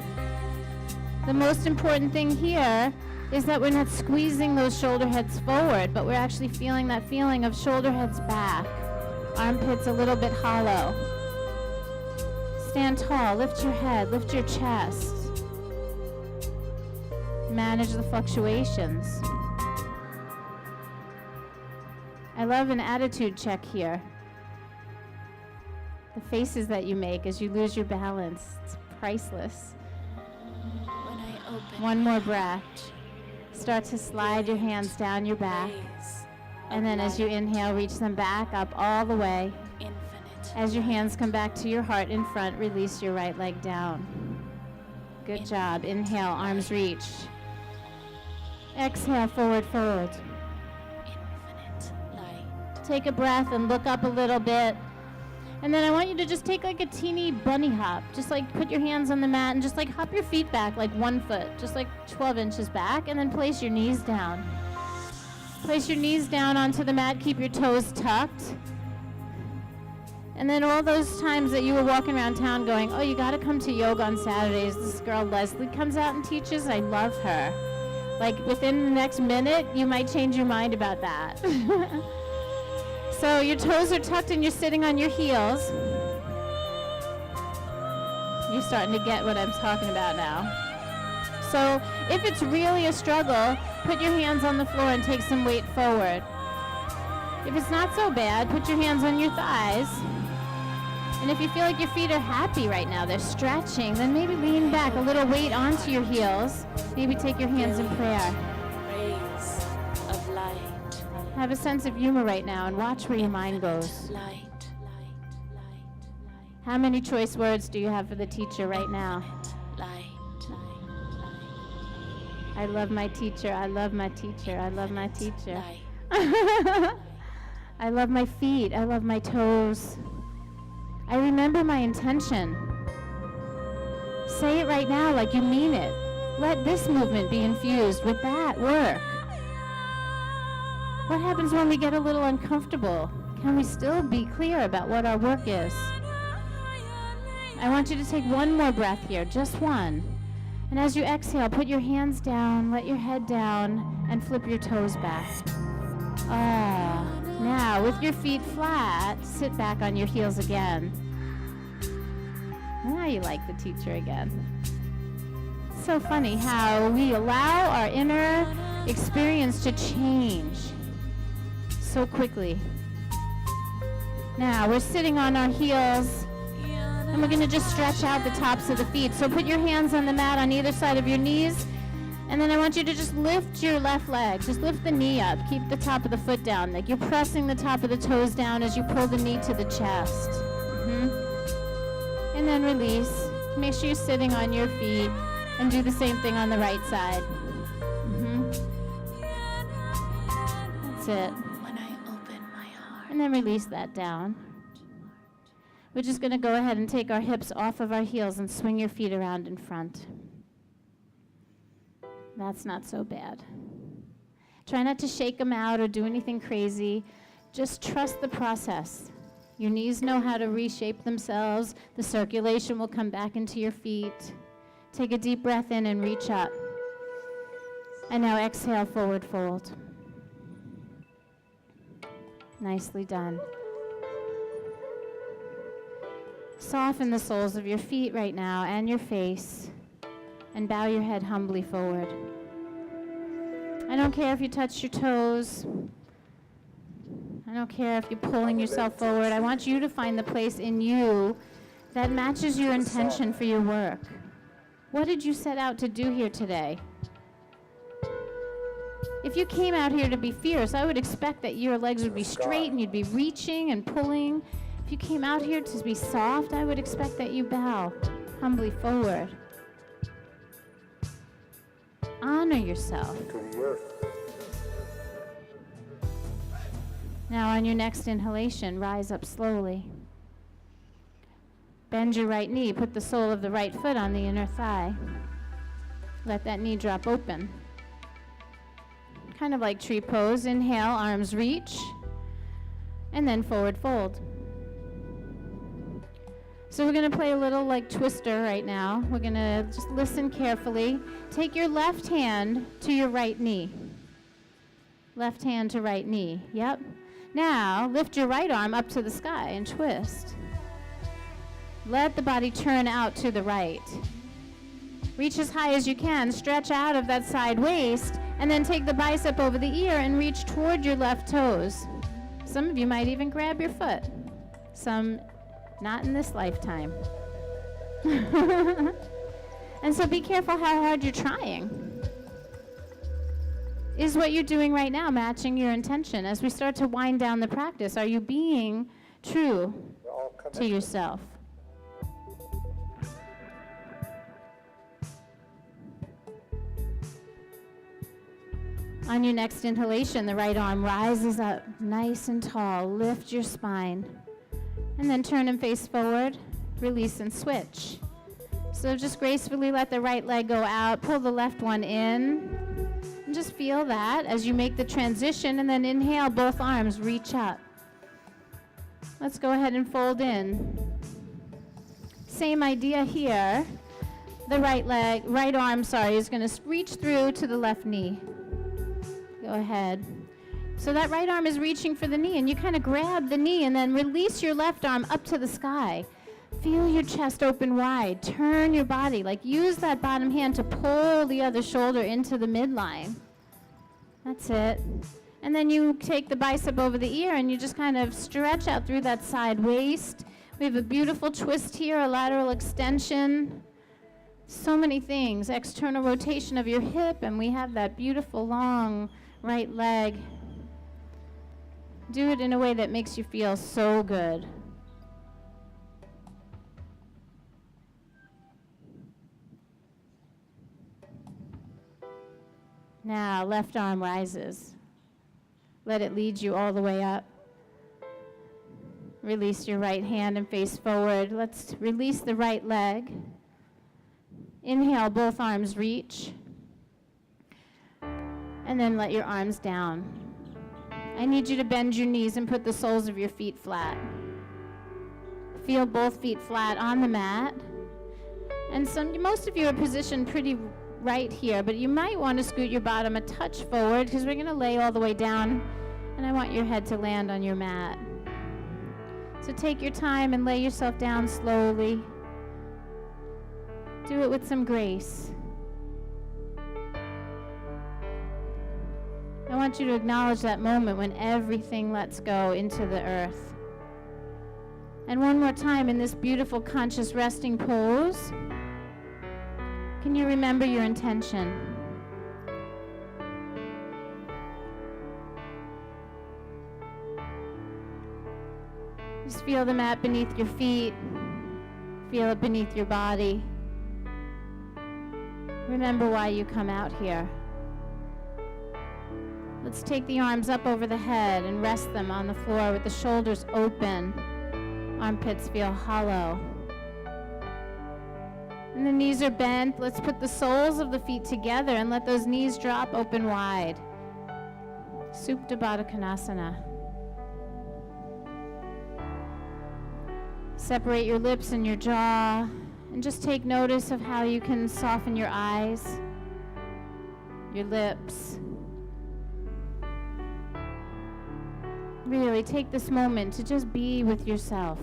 The most important thing here is that we're not squeezing those shoulder heads forward, but we're actually feeling that feeling of shoulder heads back. Armpits a little bit hollow. Stand tall, lift your head, lift your chest. Manage the fluctuations. I love an attitude check here. The faces that you make as you lose your balance, it's priceless. When I open One more breath. Start to slide your hands down your back. And then as you inhale, reach them back up all the way. infinite, As your hands come back to your heart in front, release your right leg down. Good job. Inhale, arms reached. Exhale, forward fold. infinite light, Take a breath and look up a little bit. And then I want you to just take like a teeny bunny hop. Just like put your hands on the mat and just like hop your feet back like 1 foot, just like 12 inches back, and then place your knees down. Place your knees down onto the mat, keep your toes tucked. And then all those times that you were walking around town going, oh, you gotta come to yoga on Saturdays. This girl Leslie comes out and teaches, I love her. Like within the next minute, you might change your mind about that. So your toes are tucked and you're sitting on your heels. You're starting to get what I'm talking about now. So if it's really a struggle, put your hands on the floor and take some weight forward. If it's not so bad, put your hands on your thighs. And if you feel like your feet are happy right now, they're stretching, then maybe lean back, a little weight onto your heels. Maybe take your hands in prayer. rays of light, Have a sense of humor right now and watch where your mind goes. light, How many choice words do you have for the teacher right now? light, I love my teacher, I love my teacher, I love my teacher. light, I love my feet, I love my toes. I remember my intention. Say it right now like you mean it. Let this movement be infused with that work. What happens when we get a little uncomfortable? Can we still be clear about what our work is? I want you to take one more breath here, just one. And as you exhale, put your hands down, let your head down, and flip your toes back. Now, with your feet flat, sit back on your heels again. Now you like the teacher again. It's so funny how we allow our inner experience to change so quickly. Now, we're sitting on our heels, and we're going to just stretch out the tops of the feet. So put your hands on the mat on either side of your knees, And then I want you to just lift your left leg. Just lift the knee up. Keep the top of the foot down. Like you're pressing the top of the toes down as you pull the knee to the chest. And then release. Make sure you're sitting on your feet and do the same thing on the right side. That's it. When I open my heart. And then release that down. We're just going to go ahead and take our hips off of our heels and swing your feet around in front. That's not so bad. Try not to shake them out or do anything crazy. Just trust the process. Your knees know how to reshape themselves. The circulation will come back into your feet. Take a deep breath in and reach up. And now exhale, forward fold. Nicely done. Soften the soles of your feet right now and your face. And bow your head humbly forward. I don't care if you touch your toes. I don't care if you're pulling yourself forward. I want you to find the place in you that matches your intention for your work. What did you set out to do here today? If you came out here to be fierce, I would expect that your legs would be straight and you'd be reaching and pulling. If you came out here to be soft, I would expect that you bow humbly forward. Honor yourself. Now on your next inhalation, rise up slowly. Bend your right knee. Put the sole of the right foot on the inner thigh. Let that knee drop open. Kind of like tree pose. Inhale, arms reach. And then forward fold. So we're going to play a little like Twister right now. We're going to just listen carefully. Take your left hand to your right knee. Left hand to right knee. Yep. Now, lift your right arm up to the sky and twist. Let the body turn out to the right. Reach as high as you can. Stretch out of that side waist, and then take the bicep over the ear and reach toward your left toes. Some of you might even grab your foot. Some, not in this lifetime. And so be careful how hard you're trying. Is what you're doing right now matching your intention? As we start to wind down the practice, are you being true to yourself? On your next inhalation, the right arm rises up nice and tall. Lift your spine. And then turn and face forward. Release and switch. So just gracefully let the right leg go out. Pull the left one in. And just feel that as you make the transition, and then inhale, both arms reach up. Let's go ahead and fold in. Same idea here. The right arm, is going to reach through to the left knee. Go ahead. So that right arm is reaching for the knee, and you kind of grab the knee and then release your left arm up to the sky. Feel your chest open wide. Turn your body. Like use that bottom hand to pull the other shoulder into the midline. That's it. And then you take the bicep over the ear and you just kind of stretch out through that side waist. We have a beautiful twist here, a lateral extension. So many things. External rotation of your hip, and we have that beautiful long right leg. Do it in a way that makes you feel so good. Now, left arm rises. Let it lead you all the way up. Release your right hand and face forward. Let's release the right leg. Inhale, both arms reach. And then let your arms down. I need you to bend your knees and put the soles of your feet flat. Feel both feet flat on the mat. And most of you are positioned pretty right here, but you might want to scoot your bottom a touch forward because we're going to lay all the way down, and I want your head to land on your mat. So take your time and lay yourself down slowly. Do it with some grace. I want you to acknowledge that moment when everything lets go into the earth. And one more time in this beautiful conscious resting pose. Can you remember your intention? Just feel the mat beneath your feet. Feel it beneath your body. Remember why you come out here. Let's take the arms up over the head and rest them on the floor with the shoulders open. Armpits feel hollow. And the knees are bent. Let's put the soles of the feet together and let those knees drop open wide. Supta Baddha Konasana. Separate your lips and your jaw and just take notice of how you can soften your eyes, your lips. Really take this moment to just be with yourself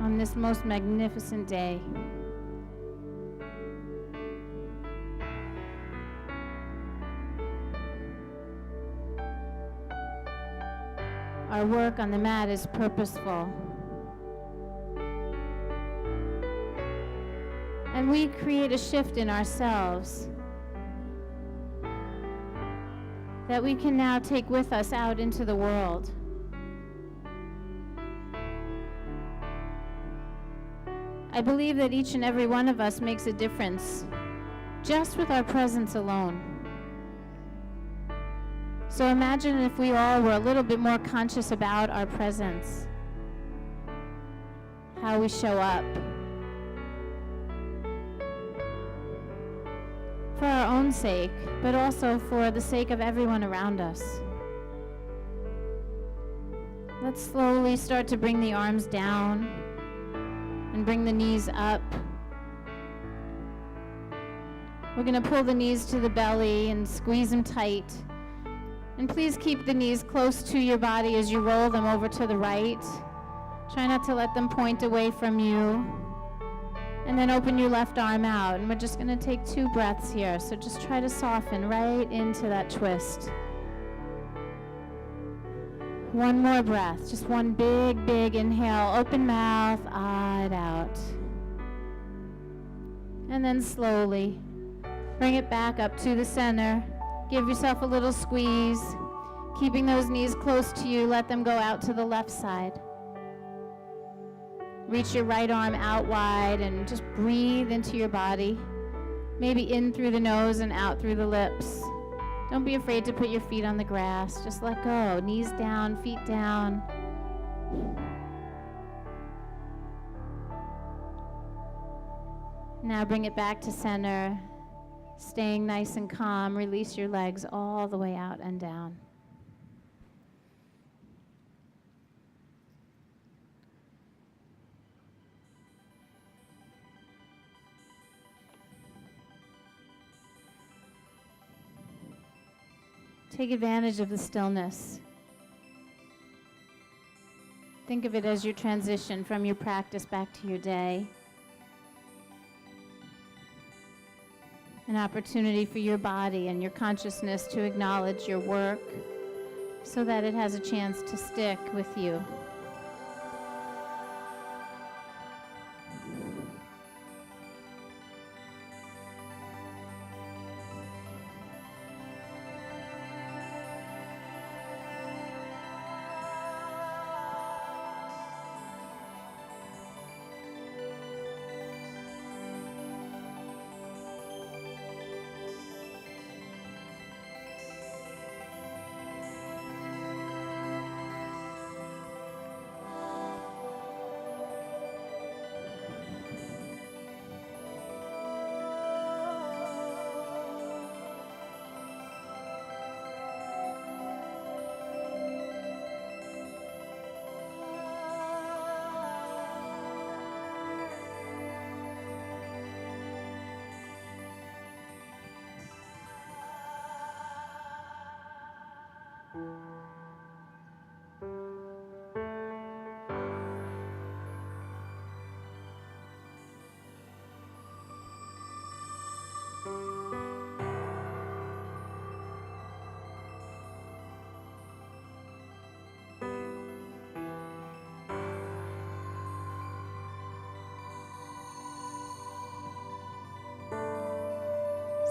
on this most magnificent day. Our work on the mat is purposeful. And we create a shift in ourselves that we can now take with us out into the world. I believe that each and every one of us makes a difference just with our presence alone. So imagine if we all were a little bit more conscious about our presence, how we show up. For our own sake, but also for the sake of everyone around us. Let's slowly start to bring the arms down and bring the knees up. We're going to pull the knees to the belly and squeeze them tight. And please keep the knees close to your body as you roll them over to the right. Try not to let them point away from you. And then open your left arm out. And we're just going to take 2 breaths here. So just try to soften right into that twist. One more breath. Just one big, big inhale. Open mouth. Ah it out. And then slowly bring it back up to the center. Give yourself a little squeeze. Keeping those knees close to you, let them go out to the left side. Reach your right arm out wide and just breathe into your body. Maybe in through the nose and out through the lips. Don't be afraid to put your feet on the grass. Just let go. Knees down, feet down. Now bring it back to center. Staying nice and calm, release your legs all the way out and down. Take advantage of the stillness. Think of it as your transition from your practice back to your day. An opportunity for your body and your consciousness to acknowledge your work so that it has a chance to stick with you.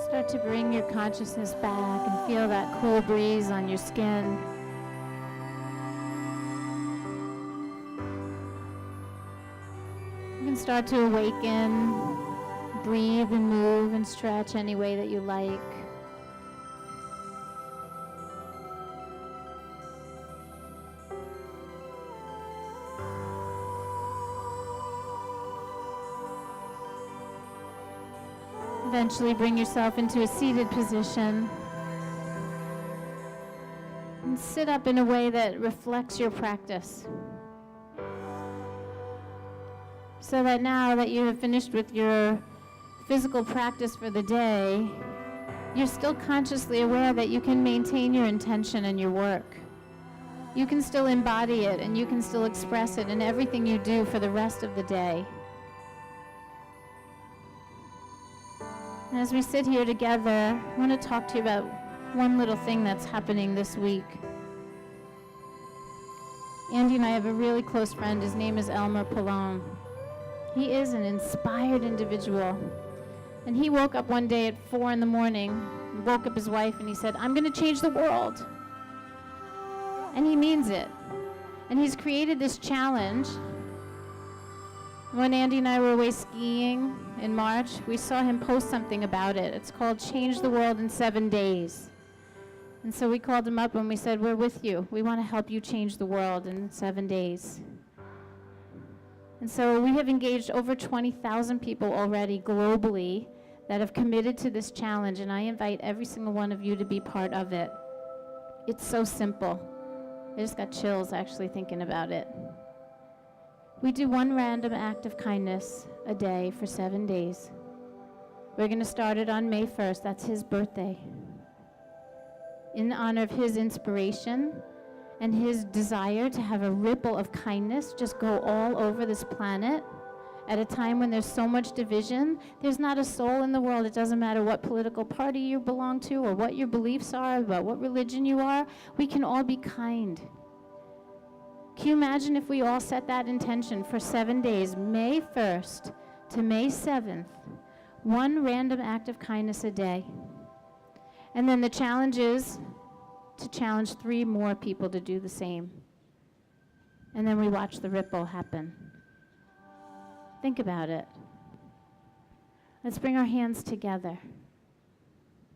Start to bring your consciousness back and feel that cool breeze on your skin. can start to awaken, breathe and move and stretch any way that you like. Eventually bring yourself into a seated position and sit up in a way that reflects your practice. So that now that you have finished with your physical practice for the day, you're still consciously aware that you can maintain your intention and your work. You can still embody it and you can still express it in everything you do for the rest of the day. And as we sit here together, I want to talk to you about one little thing that's happening this week. Andy and I have a really close friend. His name is Elmer Pallone. He is an inspired individual. And he woke up one day at 4 in the morning, woke up his wife, and he said, "I'm going to change the world." And he means it. And he's created this challenge. When Andy and I were away skiing in March, we saw him post something about it. It's called Change the World in 7 Days. And so we called him up and we said, "We're with you. We want to help you change the world in 7 days." And so we have engaged over 20,000 people already globally that have committed to this challenge, and I invite every single one of you to be part of it. It's so simple. I just got chills actually thinking about it. We do one random act of kindness a day for 7 days. We're going to start it on May 1st. That's his birthday. In honor of his inspiration and his desire to have a ripple of kindness just go all over this planet at a time when there's so much division. There's not a soul in the world. It doesn't matter what political party you belong to or what your beliefs are, about what religion you are. We can all be kind. Can you imagine if we all set that intention for 7 days, May 1st to May 7th, one random act of kindness a day? And then the challenge is to challenge 3 more people to do the same. And then we watch the ripple happen. Think about it. Let's bring our hands together.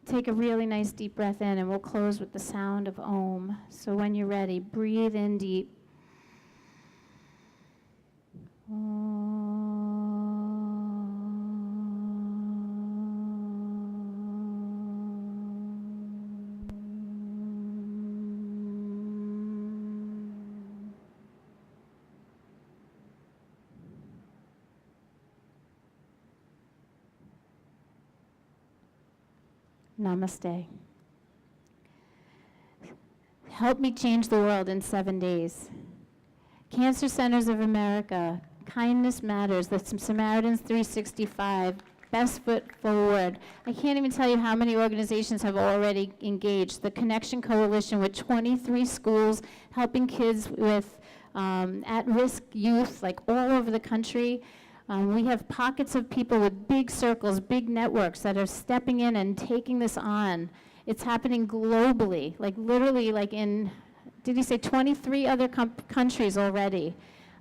Take a really nice deep breath in, and we'll close with the sound of Om. So when you're ready, breathe in deep. Namaste. Help me change the world in 7 days. Cancer Centers of America, Kindness Matters, the Samaritans 365, Best Foot Forward. I can't even tell you how many organizations have already engaged. The Connection Coalition with 23 schools helping kids with at-risk youth, like all over the country. We have pockets of people with big circles, big networks that are stepping in and taking this on. It's happening globally, like literally like in, did he say 23 other countries already?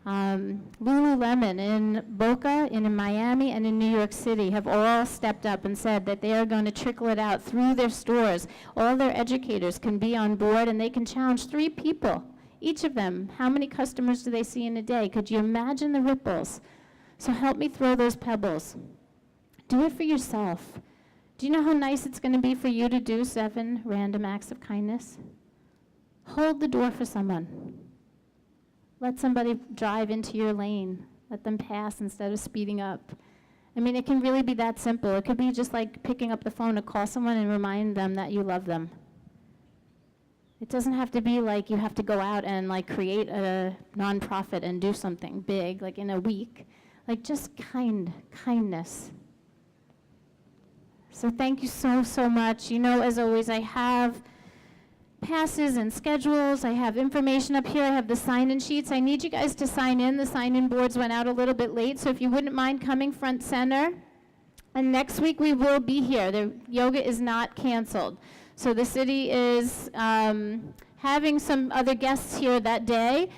Lululemon in Boca, in Miami, and in New York City have all stepped up and said that they are going to trickle it out through their stores. All their educators can be on board and they can challenge 3 people, each of them. How many customers do they see in a day? Could you imagine the ripples? So help me throw those pebbles. Do it for yourself. Do you know how nice it's going to be for you to do 7 random acts of kindness? Hold the door for someone. Let somebody drive into your lane. Let them pass instead of speeding up. I mean, it can really be that simple. It could be just like picking up the phone to call someone and remind them that you love them. It doesn't have to be like you have to go out and like create a nonprofit and do something big, like in a week. Like just kindness. So thank you so, so much. You know, as always, I have passes and schedules. I have information up here. I have the sign-in sheets. I need you guys to sign in. The sign-in boards went out a little bit late, so if you wouldn't mind coming front center. And next week we will be here. The yoga is not canceled. So the city is having some other guests here that day.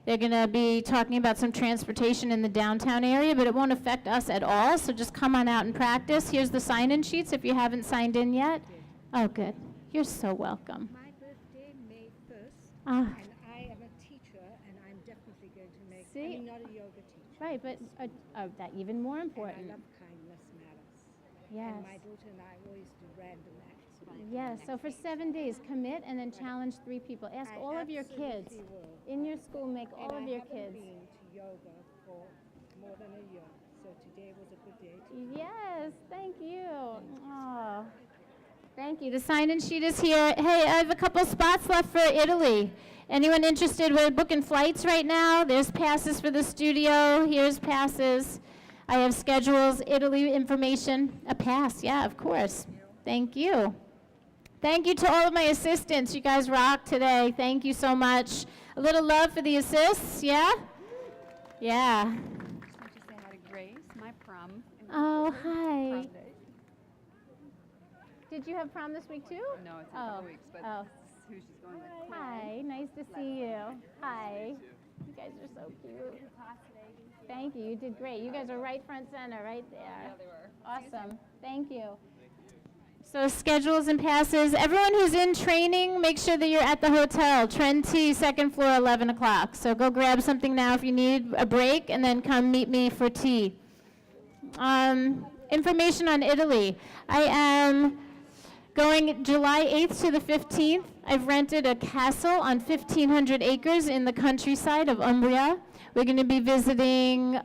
They're going to be talking about some transportation in the downtown area, but it won't affect us at all, so just come on out and practice. Here's the sign-in sheets if you haven't signed in yet. Oh, good. You're so welcome. My birthday, May 1st, Ah. and I am a teacher, and I'm definitely going to make, I See? mean, not a yoga teacher. Right, but that even more And I important. love kindness matters. Yes. And my daughter and I always do random acts. Yes, so for 7 days, commit and then challenge 3 people. Ask I all of your kids. absolutely will. In your school, make all And of I your haven't kids. been to yoga for more than a year, so today was a good day to Yes, thank you. Oh, thank you. The sign-in sheet is here. Hey, I have a couple spots left for Italy. Anyone interested? We're booking flights right now. There's passes for the studio. Here's passes. I have schedules, Italy information. A pass, yeah, of course. Thank you. Thank you to all of my assistants. You guys rock today. Thank you so much. A little love for the assists, yeah? Yeah. Just want to say hi to Grace, my prom. Oh, hi. Prom day. Did you have prom this week too? No, it's in a couple weeks, but Oh. this is who she's going with. Hi, nice to see you. Hi. You guys are so cute. Thank you. You did great. You guys are right front center, right there. Yeah, they were. Awesome. Thank you. So schedules and passes. Everyone who's in training, make sure that you're at the hotel. Trend T, second floor, 11 o'clock. So go grab something now if you need a break, and then come meet me for tea. Information on Italy. I am going July 8th to the 15th. I've rented a castle on 1,500 acres in the countryside of Umbria. We're going to be visiting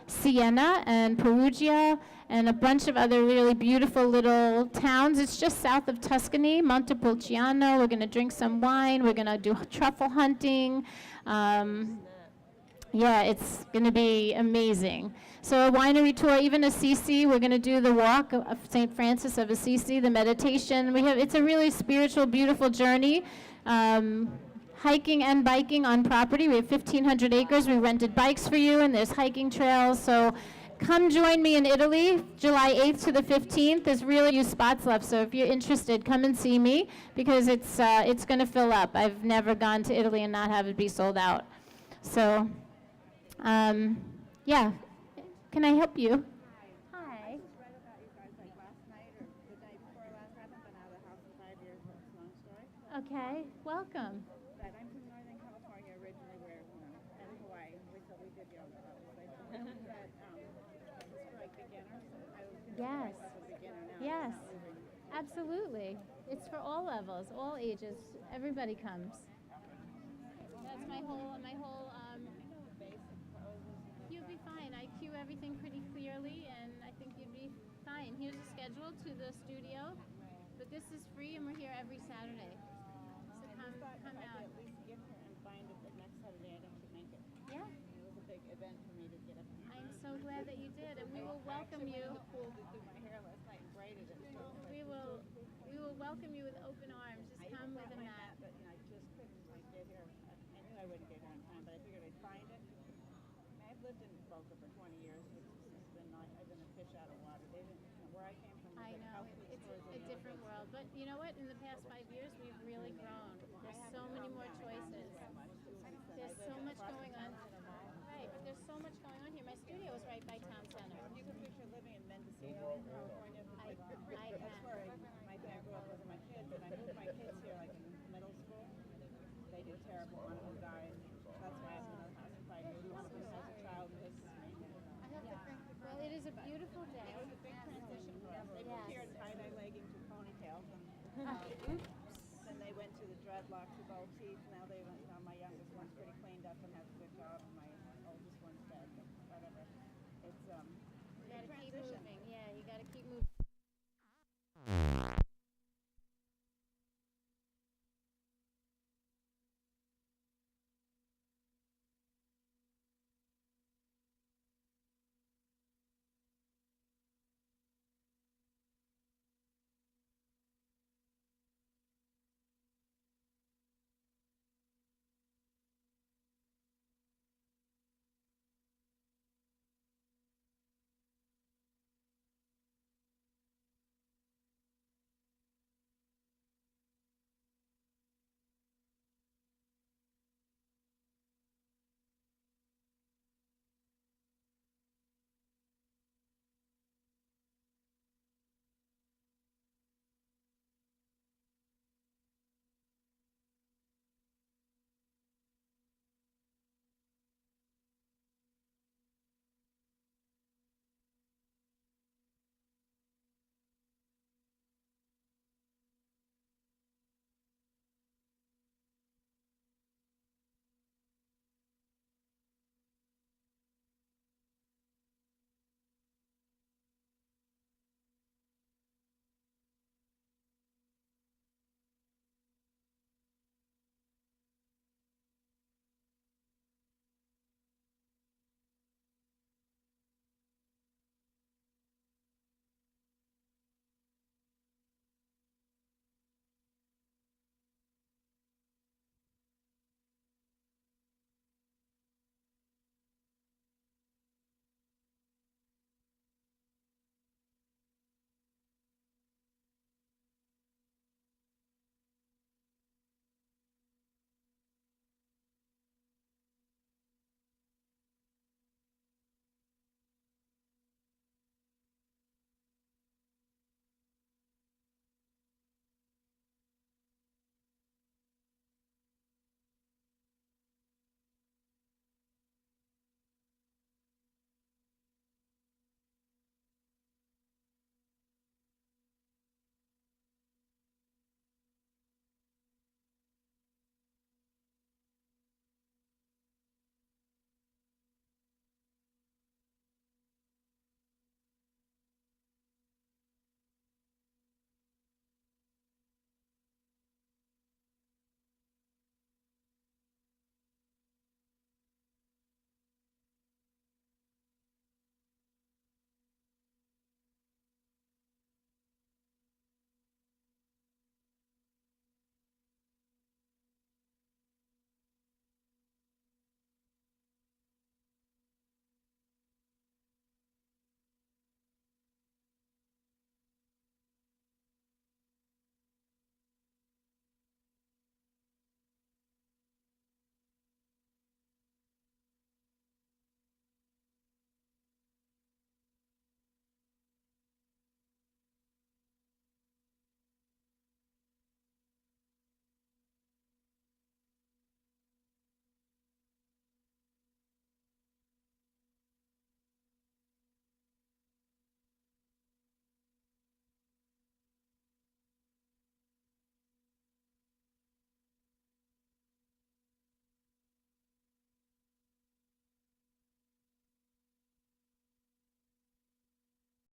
Siena and Perugia and a bunch of other really beautiful little towns. It's just south of Tuscany, Montepulciano. We're going to drink some wine. We're going to do truffle hunting. Yeah, it's going to be amazing. So a winery tour, even Assisi. We're going to do the walk of St. Francis of Assisi, the meditation. It's a really spiritual, beautiful journey. Hiking and biking on property. We have 1,500 acres. We rented bikes for you, and there's hiking trails. So come join me in Italy, July 8th to the 15th. There's really few spots left, so if you're interested, come and see me, because it's going to fill up. I've never gone to Italy and not have it be sold out. So, yeah. Can I help you? Hi. read about you guys like last night or the night before last. I haven't been out of the house in 5 years, so it's a long story. Okay, welcome. But I'm from Northern California originally, where and Hawaii. We did yoga, obviously. But this is for like beginners. I would consider Yes. myself a beginner now. Yes, I'm not moving. absolutely. It's for all levels, all ages. Everybody comes. That's my whole. You'll be fine. I cue everything pretty clearly, and I think you'd be fine. Here's a schedule to the studio, but this is free, and we're here every Saturday. So come If I out. could at least get here and find it, but next Saturday I don't make it. Yeah, It was a big event for me to get up. I'm so glad that you did, and we will welcome I you. went in the pool to do my hair last night and braided it. So We will welcome you with open arms. Just come with a mat. but I just couldn't get here. I knew I wouldn't get here on time, but I figured I'd find it. I've lived in Boca for 20 years. It's been like I've been a fish out of water. They didn't, where I came from. I Was like know, health food it's stores a and different world. But you know what? In the past 5 years, we've really grown. There's so many more choices. There's so much going on. Right, but there's so much going on here. My studio is right by town center. You can picture living in Mendocino, California. I That's can. where my dad grew up with my kids, and I moved my kids here like in middle school. They did terrible. One of them died. That's why I'm in the house in 5 years. One of them has a child, and this is me. Well, it is a beautiful day. It was a big transition for us. They moved here in tie-dye leggings with ponytails, and then they went to the dreadlocks with gold teeth. Now they, my youngest one's pretty cleaned up and has a good job, and my oldest one's dead. But whatever. It's a transition.